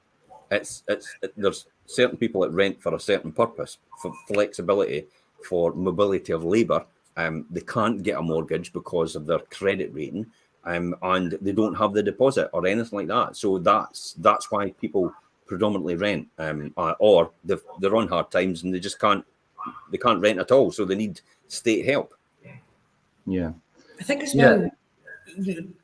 There's certain people that rent for a certain purpose, for flexibility, for mobility of labour. They can't get a mortgage because of their credit rating, and they don't have the deposit or anything like that. So that's why people predominantly rent, or they're on hard times and they just can't rent at all. So they need state help. Yeah, I think as well.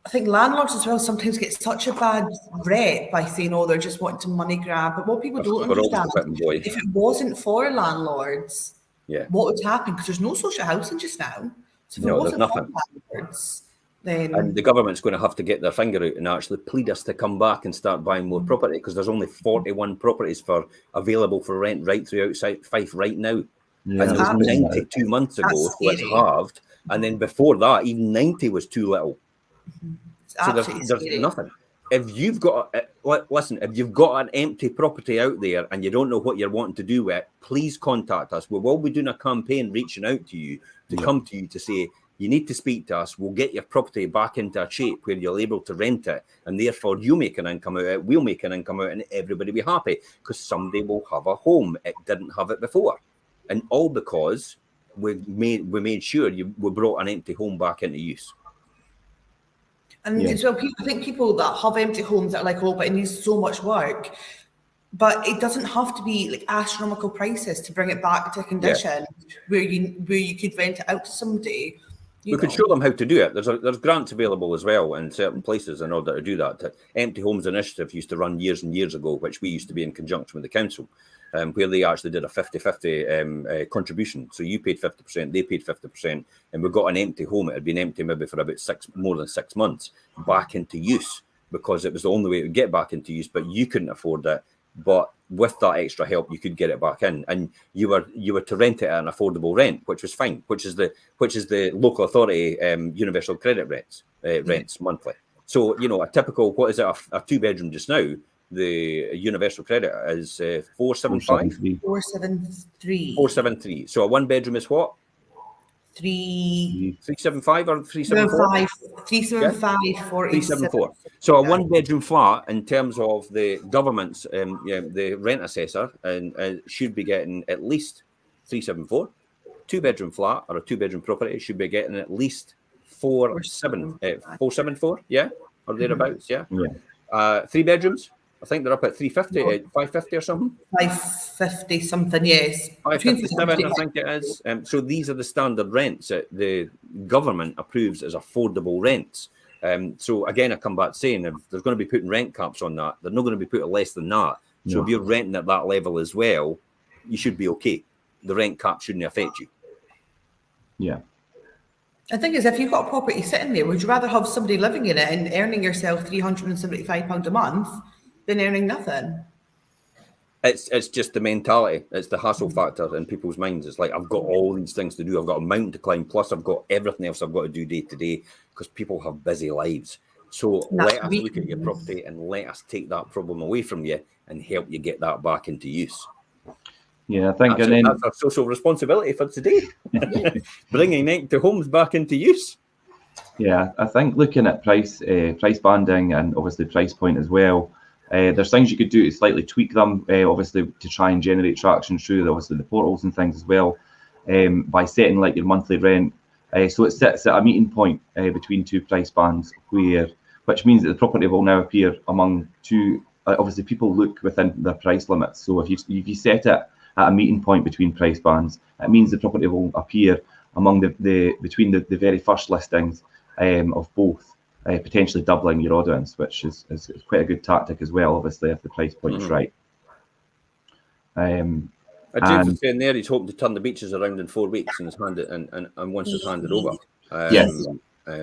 I think landlords as well sometimes get such a bad rep by saying, "Oh, they're just wanting to money grab." But what people don't understand, if it wasn't for landlords, what would happen? Because there's no social housing just now. So if it wasn't for landlords, then and the government's going to have to get their finger out and actually plead us to come back and start buying more property, because there's only 41 properties available for rent right through outside Fife right now. Yeah. And it was 92 months ago, so it's halved. And then before that, even 90 was too little. So there's nothing. If you've got if you've got an empty property out there and you don't know what you're wanting to do with it, please contact us. We will be doing a campaign reaching out to you to come to you to say you need to speak to us. We'll get your property back into a shape where you're able to rent it, and therefore you make an income out of it, we'll make an income out of it, and everybody will be happy because somebody will have a home. It didn't have it before, and all because we made sure we brought an empty home back into use. And as well, I think people that have empty homes that are like, oh, but it needs so much work. But it doesn't have to be like astronomical prices to bring it back to a condition where you could rent it out to somebody. We could show them how to do it. There's grants available as well in certain places in order to do that. Empty Homes Initiative used to run years and years ago, which we used to be in conjunction with the council, where they actually did a 50-50 contribution. So you paid 50%, they paid 50%, and we got an empty home. It had been empty maybe for about more than 6 months back into use, because it was the only way to get back into use, but you couldn't afford it. But with that extra help, you could get it back in, and you were to rent it at an affordable rent, which was fine, which is the local authority universal credit rents monthly. So a typical, what is it, a 2-bedroom just now? The universal credit is 475. 473. So a 1-bedroom is what? 375 or 374? 375 for 374. So a 1-bedroom flat, in terms of the government's the rent assessor, and should be getting at least 374. 2-bedroom flat or a 2-bedroom property should be getting at least 474, or thereabouts, 3 bedrooms, I think they're up at 350, 550 or something. 550 something, yes. 557, I think it is. So these are the standard rents that the government approves as affordable rents. So again, I come back saying, if there's going to be putting rent caps on that, they're not going to be put less than that. So if you're renting at that level as well, you should be okay. The rent cap shouldn't affect you. Yeah. The thing is, if you've got a property sitting there, would you rather have somebody living in it and earning yourself £375 a month than earning nothing? It's just the mentality. It's the hassle factor in people's minds. It's like, I've got all these things to do. I've got a mountain to climb. Plus, I've got everything else I've got to do day to day, because people have busy lives. So let us look at your property and let us take that problem away from you and help you get that back into use. Yeah, I think that's our social responsibility for today. Bringing empty homes back into use. Yeah, I think looking at price banding and obviously price point as well, there's things you could do to slightly tweak them, obviously to try and generate traction through obviously the portals and things as well, by setting like your monthly rent. So it sits at a meeting point between two price bands, which means that the property will now appear among two. Obviously, people look within their price limits. So if you set it at a meeting point between price bands, it means the property will appear among between the very first listings of both, potentially doubling your audience, which is quite a good tactic as well, obviously, if the price point is right. James was saying there he's hoping to turn the beaches around in 4 weeks and once it's handed over. Yes.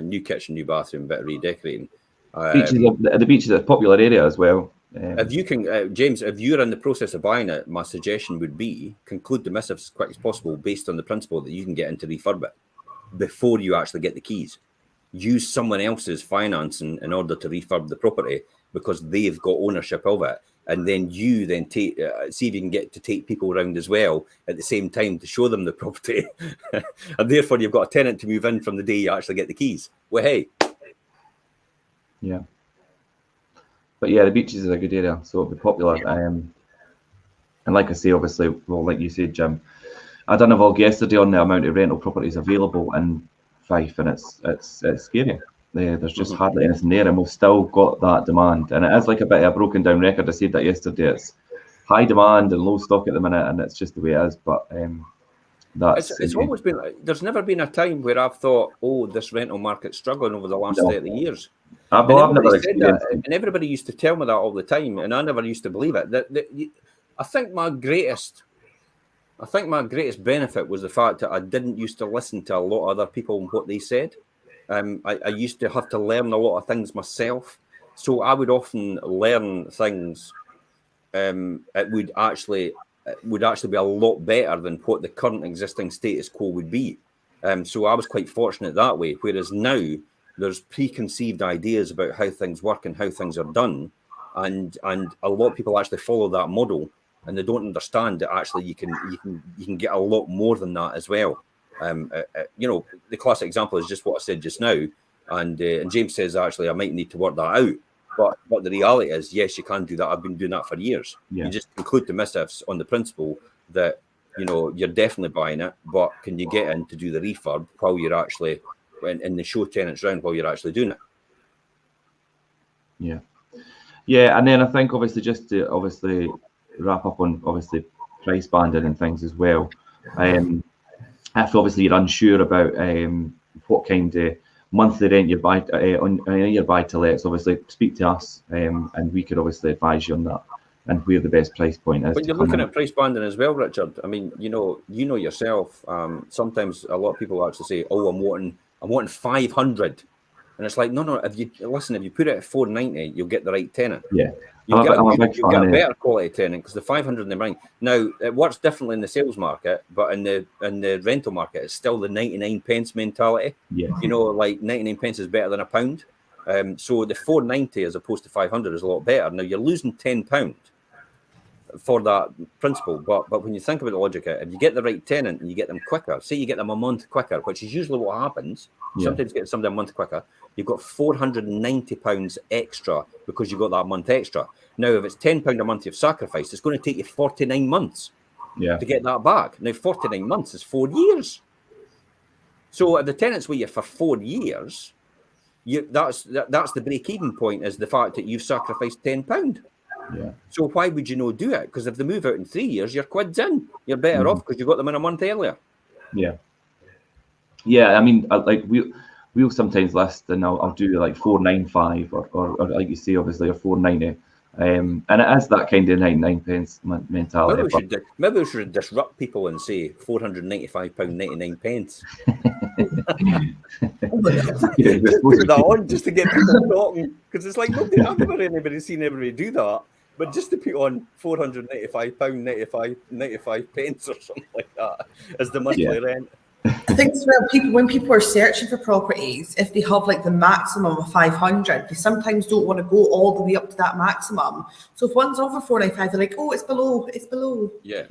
New kitchen, new bathroom, bit of redecorating. The beaches are a popular area as well. If you can, James, if you're in the process of buying it, my suggestion would be conclude the missive as quick as possible, based on the principle that you can get into refurb it before you actually get the keys. Use someone else's financing in order to refurb the property, because they've got ownership of it, and then you see if you can get to take people around as well at the same time to show them the property, and therefore you've got a tenant to move in from the day you actually get the keys. Well, hey, yeah. but yeah, the beaches is a good area, so it'll be popular. And like I say, obviously, well, like you said, Jim, I done a vlog yesterday on the amount of rental properties available in Fife, and it's scary. There's just hardly anything there, and we've still got that demand. And it is like a bit of a broken down record. I said that yesterday. It's high demand and low stock at the minute, and it's just the way it is. But it's always been. There's never been a time where I've thought, "Oh, this rental market's struggling over the last 30 years." I've never experienced that, and everybody used to tell me that all the time, and I never used to believe it. I think my greatest benefit was the fact that I didn't used to listen to a lot of other people and what they said. I used to have to learn a lot of things myself, so I would often learn things. It would actually be a lot better than what the current existing status quo would be. So I was quite fortunate that way. Whereas now there's preconceived ideas about how things work and how things are done, and a lot of people actually follow that model, and they don't understand that actually you can get a lot more than that as well. The classic example is just what I said just now, and James says actually I might need to work that out. But the reality is, yes, you can do that. I've been doing that for years. Yeah. You just include the missives on the principle that you're definitely buying it, but can you get in to do the refurb while you're actually in the show tenants round while you're actually doing it? Yeah, and then I think obviously just to wrap up on price banding and things as well. If obviously you're unsure about what kind of monthly rent you buy on your buy to lets, obviously speak to us, and we could obviously advise you on that and where the best price point is. But you're looking at price banding as well, Richard. I mean, you know yourself. Sometimes a lot of people actually say, "Oh, I'm wanting 500," and it's like, no. If you put it at 490, you'll get the right tenant. Yeah. You'll get a better quality tenant because the 500 in the ring. Now it works differently in the sales market, but in the rental market, it's still the 99 pence mentality. Yeah. Like 99 pence is better than £1. So the 490 as opposed to 500 is a lot better. Now you're losing £10 for that principle, but when you think about the logic, if you get the right tenant and you get them quicker, say you get them a month quicker, which is usually what happens. Sometimes you get somebody a month quicker. You've got £490 extra because you got that month extra. Now, if it's £10 a month you've sacrificed, it's going to take you 49 months to get that back. Now, 49 months is 4 years. So if the tenant's with you for 4 years, that's the break-even point, is the fact that you've sacrificed £10. Yeah. So why would you not do it? Because if they move out in 3 years, you're quid's in. You're better off because you got them in a month earlier. Yeah. Yeah, I mean, like we'll sometimes list, and I'll do like 495 or like you say, obviously, or 490. And it is that kind of 99 pence mentality. Maybe we should disrupt people and say £495.99. Put that on just to get people talking, because it's like I've never seen anybody do that. But just to put on £495.95 or something like that as the monthly rent. I think as well, when people are searching for properties, if they have like the maximum of 500, they sometimes don't want to go all the way up to that maximum. So if one's over 495, they're like, "Oh, it's below." Yeah.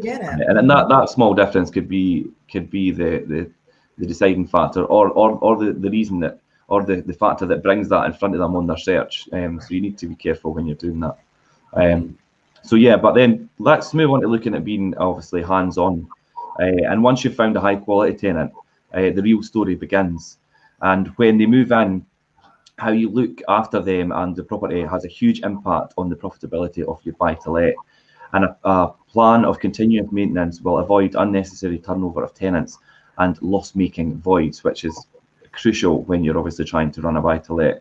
Get it. And that small difference could be the deciding factor, or the reason that, or the factor that brings that in front of them on their search. So you need to be careful when you're doing that. But then let's move on to looking at being obviously hands-on. And once you've found a high quality tenant, the real story begins. And when they move in, how you look after them and the property has a huge impact on the profitability of your buy to let. And a plan of continuous maintenance will avoid unnecessary turnover of tenants and loss-making voids, which is crucial when you're obviously trying to run a buy to let.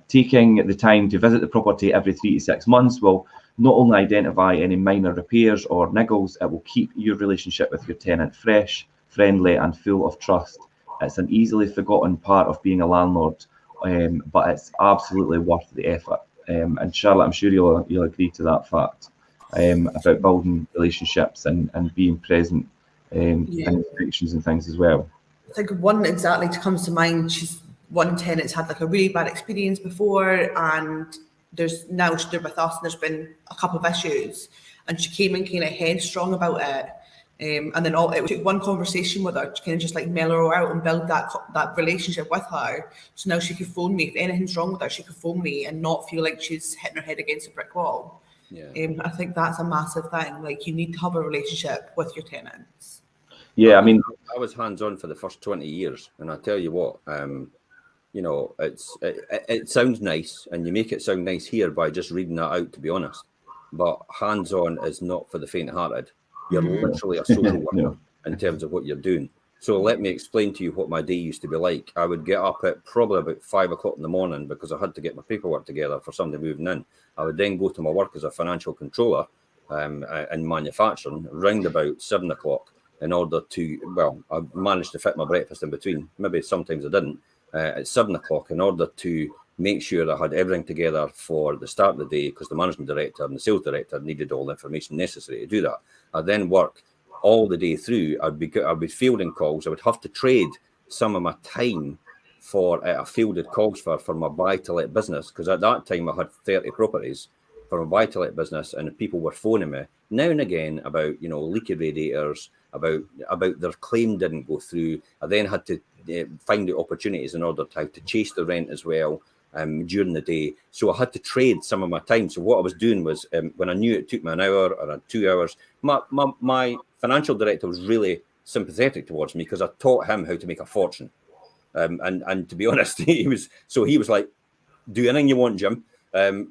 Taking the time to visit the property every 3 to 6 months will not only identify any minor repairs or niggles, it will keep your relationship with your tenant fresh, friendly, and full of trust. It's an easily forgotten part of being a landlord, but it's absolutely worth the effort. And Charlotte, I'm sure you'll agree to that fact, about building relationships and being present in evictions and things as well. I think one exactly comes to mind. One tenant's had like a really bad experience before, and they're with us, and there's been a couple of issues, and she came in kind of headstrong about it. And then it took one conversation with her to kind of just like mellow her out and build that relationship with her. So now she could phone me if anything's wrong with her. She could phone me and not feel like she's hitting her head against a brick wall. Yeah. I think that's a massive thing. Like, you need to have a relationship with your tenants. Yeah, I mean, I was hands-on for the first 20 years, and I tell you what, you know, it sounds nice, and you make it sound nice here by just reading that out, to be honest. But hands-on is not for the faint-hearted. You're literally a social worker in terms of what you're doing. So let me explain to you what my day used to be like. I would get up at probably about 5 o'clock in the morning because I had to get my paperwork together for somebody moving in. I would then go to my work as a financial controller in manufacturing round about 7 o'clock in order to, well, I managed to fit my breakfast in between. Maybe sometimes I didn't. At 7 o'clock in order to make sure I had everything together for the start of the day, because the managing director and the sales director needed all the information necessary to do that. I'd then work all the day through. I'd be fielding calls. I would have to trade some of my time for a fielded calls for my buy-to-let business, because at that time I had 30 properties for my buy-to-let business, and people were phoning me now and again about, you know, leaky radiators, about their claim didn't go through. I then had to find the opportunities in order to chase the rent as well during the day. So I had to trade some of my time. So what I was doing was, when I knew it took me an hour or 2 hours, my financial director was really sympathetic towards me because I taught him how to make a fortune. And to be honest, he was like, do anything you want, Jim,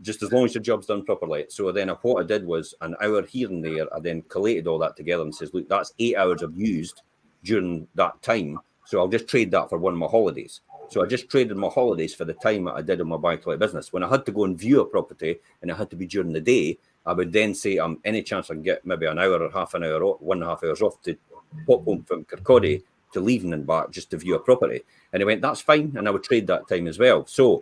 just as long as your job's done properly. So then what I did was an hour here and there. I then collated all that together and says, look, that's 8 hours I've used during that time. So I'll just trade that for one of my holidays. So I just traded my holidays for the time that I did in my buy-to-let business. When I had to go and view a property and it had to be during the day, I would then say, any chance I can get maybe an hour or half an hour, 1.5 hours off to pop home from Kirkcaldy to leaving and back just to view a property. And he went, that's fine. And I would trade that time as well. So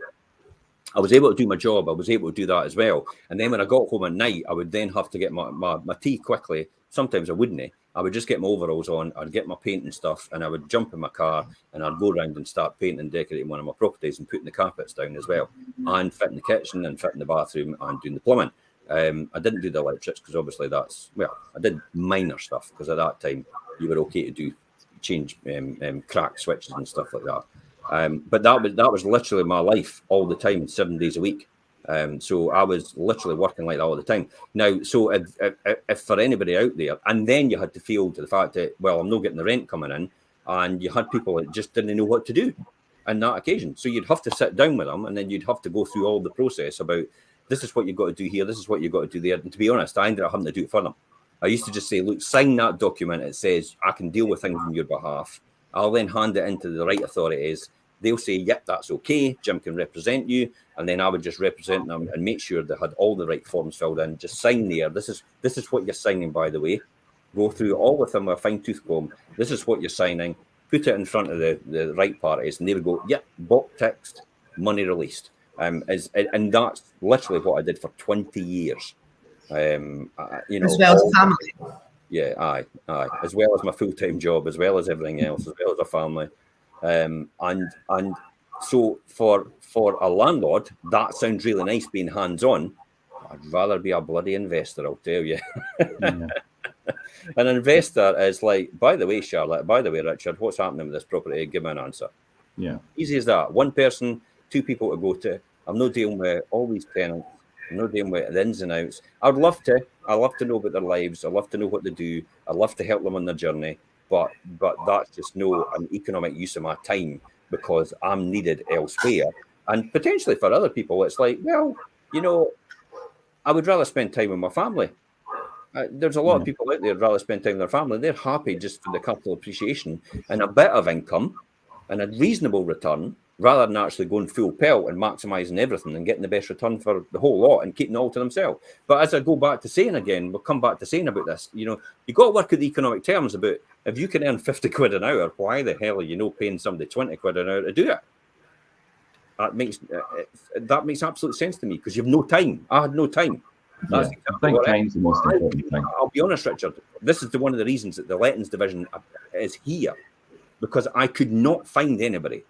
I was able to do my job. I was able to do that as well. And then when I got home at night, I would then have to get my tea quickly. Sometimes I wouldn't. I would just get my overalls on. I'd get my painting stuff, and I would jump in my car, and I'd go around and start painting and decorating one of my properties and putting the carpets down as well, and fitting the kitchen and fitting the bathroom and doing the plumbing. I didn't do the electrics because obviously I did minor stuff because at that time you were okay to change crack switches and stuff like that. But that was literally my life all the time, 7 days a week. So I was literally working like that all the time. Now, so if for anybody out there, and then you had to field to the fact that, well, I'm not getting the rent coming in, and you had people that just didn't know what to do on that occasion. So you'd have to sit down with them, and then you'd have to go through all the process about, this is what you've got to do here, this is what you've got to do there. And to be honest, I ended up having to do it for them. I used to just say, look, sign that document. It says I can deal with things on your behalf. I'll then hand it into the right authorities. They'll say, yep, that's okay. Jim can represent you. And then I would just represent them and make sure they had all the right forms filled in. Just sign there. This is what you're signing, by the way. Go through all with them with a fine-tooth comb. This is what you're signing. Put it in front of the right parties. And they would go, yep, box text, money released. And that's literally what I did for 20 years. As well as family. Yeah, aye. As well as my full-time job, as well as everything else, as well as a family. And so for a landlord, that sounds really nice being hands-on. I'd rather be a bloody investor, I'll tell you. Yeah. An investor is like, by the way, Charlotte, by the way, Richard, what's happening with this property? Give me an answer. Yeah. Easy as that. One person, two people to go to. I'm not dealing with all these tenants. I'm not dealing with the ins and outs. I'd love to know about their lives. I'd love to know what they do. I'd love to help them on their journey. But that's just an economic use of my time because I'm needed elsewhere. And potentially for other people, it's like, well, I would rather spend time with my family. There's a lot of people out there who'd rather spend time with their family. They're happy just for the capital appreciation and a bit of income and a reasonable return rather than actually going full pelt and maximising everything and getting the best return for the whole lot and keeping it all to themselves. But as I go back to saying again, we'll come back to saying about this, you've got to work at the economic terms about if you can earn 50 quid an hour, why the hell are you not paying somebody 20 quid an hour to do it? That makes absolute sense to me because you've no time. I had no time. That's exactly I think time's the most important thing. I'll be honest, Richard, this is one of the reasons that the lettings division is here because I could not find anybody.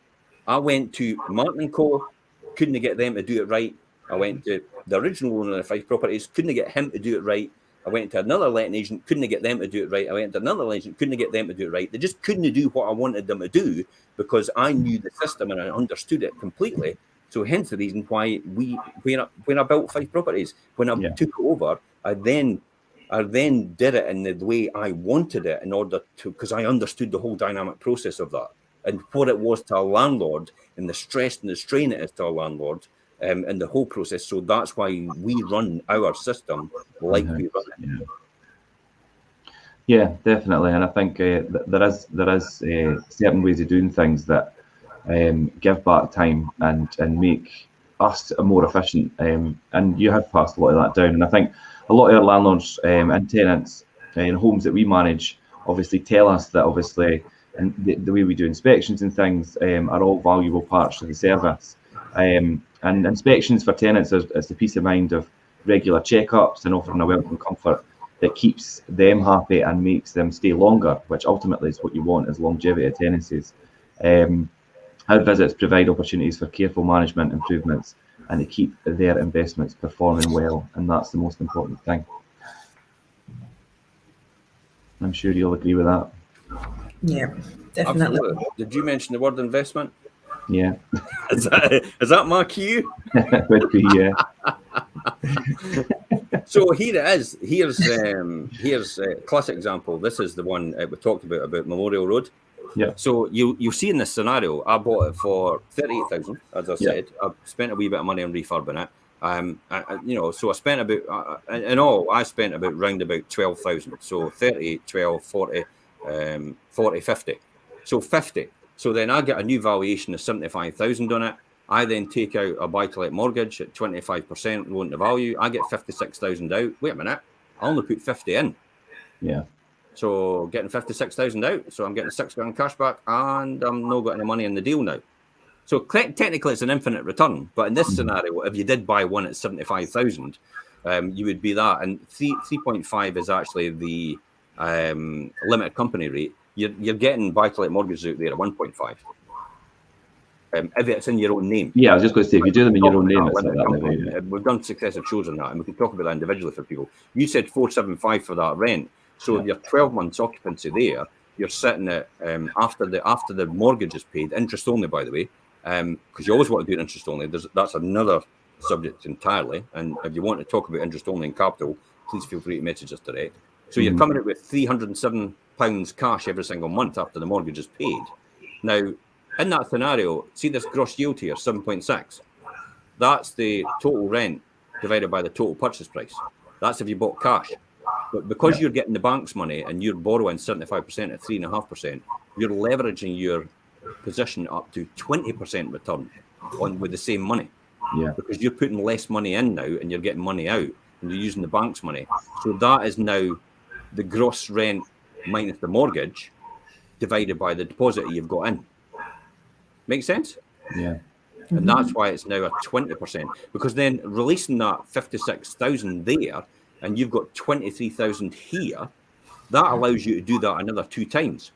I went to Martin & Co, couldn't get them to do it right. I went to the original owner of Fife Properties, couldn't get him to do it right. I went to another letting agent, couldn't get them to do it right. I went to another agent, couldn't get them to do it right. They just couldn't do what I wanted them to do because I knew the system and I understood it completely. So hence the reason why when I built Fife Properties, when I took it over, I then did it in the way I wanted it in order to, because I understood the whole dynamic process of that and what it was to a landlord and the stress and the strain it is to a landlord and the whole process. So that's why we run our system like we run it. Yeah, definitely. And I think there is certain ways of doing things that give back time and make us more efficient. And you have passed a lot of that down. And I think a lot of our landlords and tenants in homes that we manage obviously tell us that obviously and the way we do inspections and things are all valuable parts of the service. And inspections for tenants is the peace of mind of regular checkups and offering a welcome comfort that keeps them happy and makes them stay longer, which ultimately is what you want, is longevity of tenancies. Our visits provide opportunities for careful management improvements and to keep their investments performing well, and that's the most important thing. I'm sure you'll agree with that. Yeah, definitely. Absolutely. Did you mention the word investment? Yeah. Is that my cue? Would be, yeah. So here it is. Here's a classic example. This is the one we talked about Memorial Road. Yeah. So you see in this scenario, I bought it for 38,000, as I said. I've spent a wee bit of money on refurbing it. So I spent about in all, I spent round about 12,000. So 38, 12, 40, 40, 50. So 50. So then I get a new valuation of 75,000 on it. I then take out a buy-to-let mortgage at 25% loan to value. I get 56,000 out. Wait a minute, I only put 50 in. Yeah. So getting 56,000 out. So I'm getting £6,000 cash back, and I'm not got any money in the deal now. So technically, it's an infinite return. But in this scenario, if you did buy one at 75,000, you would be that. And 3.5 is actually the limited company rate. You're getting buy-to-let mortgages out there at 1.5. If it's in your own name. Yeah, I was just going to say, if you do them in your own name, it's not that level. We've done successive shows on that, and we can talk about that individually for people. You said 475 for that rent. So if you're 12 months occupancy there, you're sitting at after the mortgage is paid, interest only, by the way, because you always want to do interest only. That's another subject entirely. And if you want to talk about interest only in capital, please feel free to message us direct. So you're coming out with £307 cash every single month after the mortgage is paid. Now, in that scenario, see this gross yield here, 7.6. That's the total rent divided by the total purchase price. That's if you bought cash. But because you're getting the bank's money and you're borrowing 75% at 3.5%, you're leveraging your position up to 20% return with the same money. Yeah. Because you're putting less money in now and you're getting money out and you're using the bank's money. So that is now the gross rent minus the mortgage divided by the deposit you've got in. Make sense? Yeah. And that's why it's now a 20%. Because then releasing that 56,000 there, and you've got 23,000 here, that allows you to do that another 2 times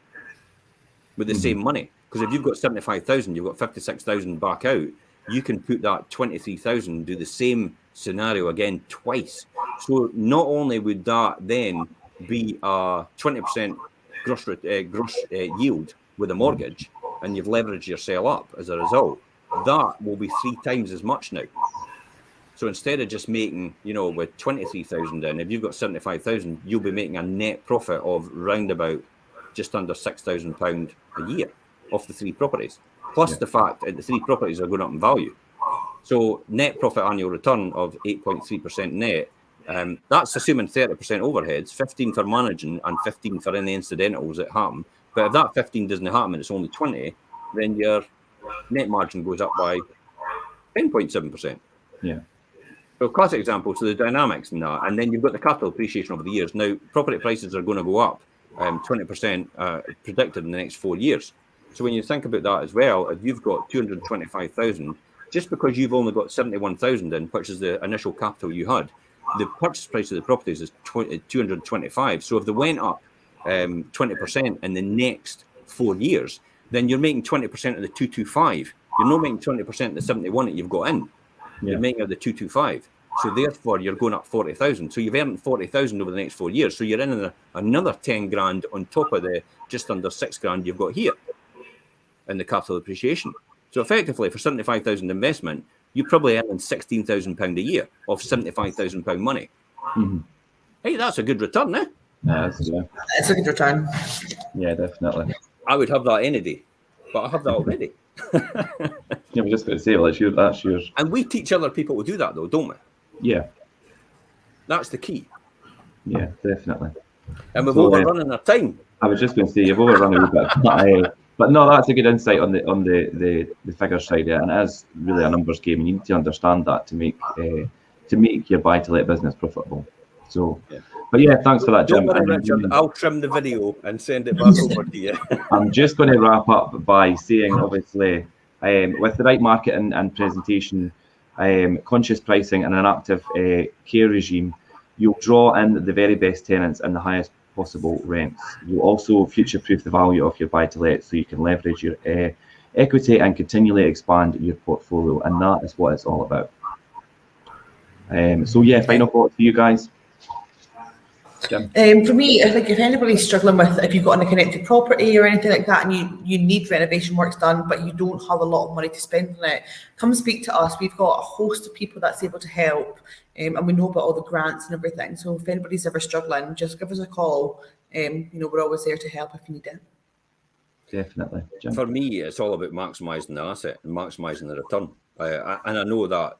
with the same money. Because if you've got 75,000, you've got 56,000 back out, you can put that 23,000, do the same scenario again twice. So not only would that then be a 20% gross yield with a mortgage, and you've leveraged your sale up as a result, that will be 3 times as much now. So instead of just making, with 23,000 in, if you've got 75,000, you'll be making a net profit of round about just under £6,000 a year off the 3 properties. Plus the fact that the 3 properties are going up in value. So net profit annual return of 8.3% net. That's assuming 30% overheads, 15 for managing and 15 for any incidentals that happen. But if that 15 doesn't happen and it's only 20, then your net margin goes up by 10.7%. Yeah. So classic example, so the dynamics in that, and then you've got the capital appreciation over the years. Now, property prices are going to go up 20% predicted in the next 4 years. So when you think about that as well, if you've got 225,000, just because you've only got 71,000 in, which is the initial capital you had, the purchase price of the properties is 225. So if they went up 20% in the next 4 years, then you're making 20% of the 225. You're not making 20% of the 71 that you've got in. You're making of the 225. So therefore, you're going up 40,000. So you've earned 40,000 over the next 4 years. So you're in another 10 grand on top of the just under 6 grand you've got here in the capital appreciation. So effectively, for 75,000 investment, you're probably earning £16,000 a year of £75,000 money. Mm-hmm. Hey, that's a good return, eh? Yeah, It's a good return. Yeah, definitely. I would have that any day, but I have that already. Yeah, we're just going to say, well, that's yours. And we teach other people to do that, though, don't we? Yeah. That's the key. Yeah, definitely. And we've overrun our time. I was just going to say you've overrun a wee bit, but no, that's a good insight on the figure side, yeah, and it is really a numbers game, and you need to understand that to make your buy-to-let business profitable. So, yeah. But yeah, thanks for that, Jim. Don't worry, Richard, I'll trim the video and send it back over to you. I'm just going to wrap up by saying, obviously, with the right marketing and presentation, conscious pricing, and an active care regime, you'll draw in the very best tenants and the highest possible rents. You'll also future-proof the value of your buy-to-let so you can leverage your equity and continually expand your portfolio, and that is what it's all about. So yeah, final thoughts for you guys. For me, I think if anybody's struggling with, if you've got an unconnected property or anything like that, and you need renovation works done, but you don't have a lot of money to spend on it, come speak to us. We've got a host of people that's able to help, and we know about all the grants and everything. So if anybody's ever struggling, just give us a call. We're always there to help if you need it. Definitely. Jim. For me, it's all about maximising the asset and maximising the return. And I know that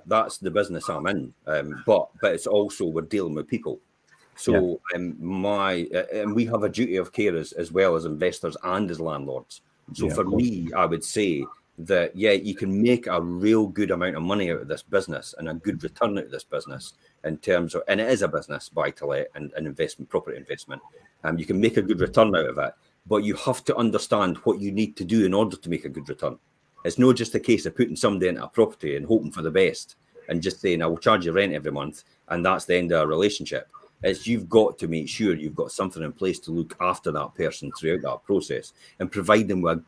that's the business I'm in, but it's also we're dealing with people. So and we have a duty of care as well as investors and as landlords. So for me, I would say that, you can make a real good amount of money out of this business and a good return out of this business in terms of, and it is a business, buy-to-let and investment, property investment. You can make a good return out of it, but you have to understand what you need to do in order to make a good return. It's not just a case of putting somebody into a property and hoping for the best and just saying, I will charge you rent every month, and that's the end of our relationship. It's you've got to make sure you've got something in place to look after that person throughout that process and provide them with a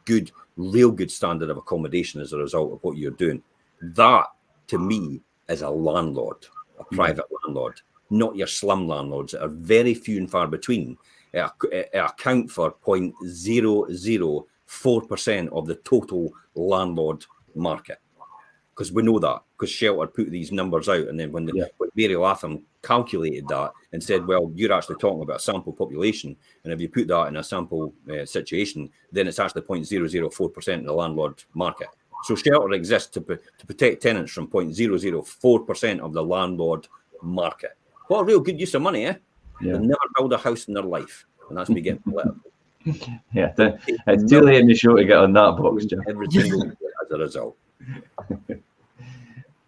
real good standard of accommodation as a result of what you're doing. That, to me, is a landlord, a private landlord, not your slum landlords that are very few and far between. It account for 0.004% of the total landlord market. Because we know that, because Shelter put these numbers out, and then when Mary Latham calculated that and said, well, you're actually talking about a sample population, and if you put that in a sample situation, then it's actually 0.004% of the landlord market. So Shelter exists to protect tenants from 0.004% of the landlord market. What a real good use of money, eh? Yeah. They'll never build a house in their life, and that's me getting political. Yeah, it's too late in the show to get on that box, Jim. Every single year as a result.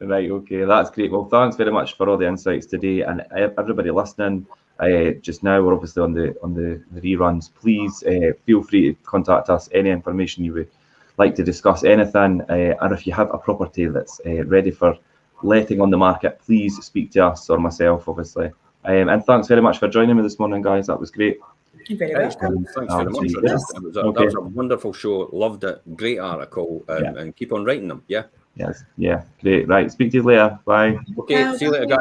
Right, okay, that's great. Well, thanks very much for all the insights today, and everybody listening. Just now, we're obviously on the reruns. Please feel free to contact us. Any information you would like to discuss, anything, and if you have a property that's ready for letting on the market, please speak to us or myself, obviously. And thanks very much for joining me this morning, guys. That was great. Thank you very much. Thanks very much. That was a wonderful show. Loved it. Great article, and keep on writing them. Yeah. Yes. Yeah. Great. Right. Speak to you later. Bye. Okay. See you later, guys.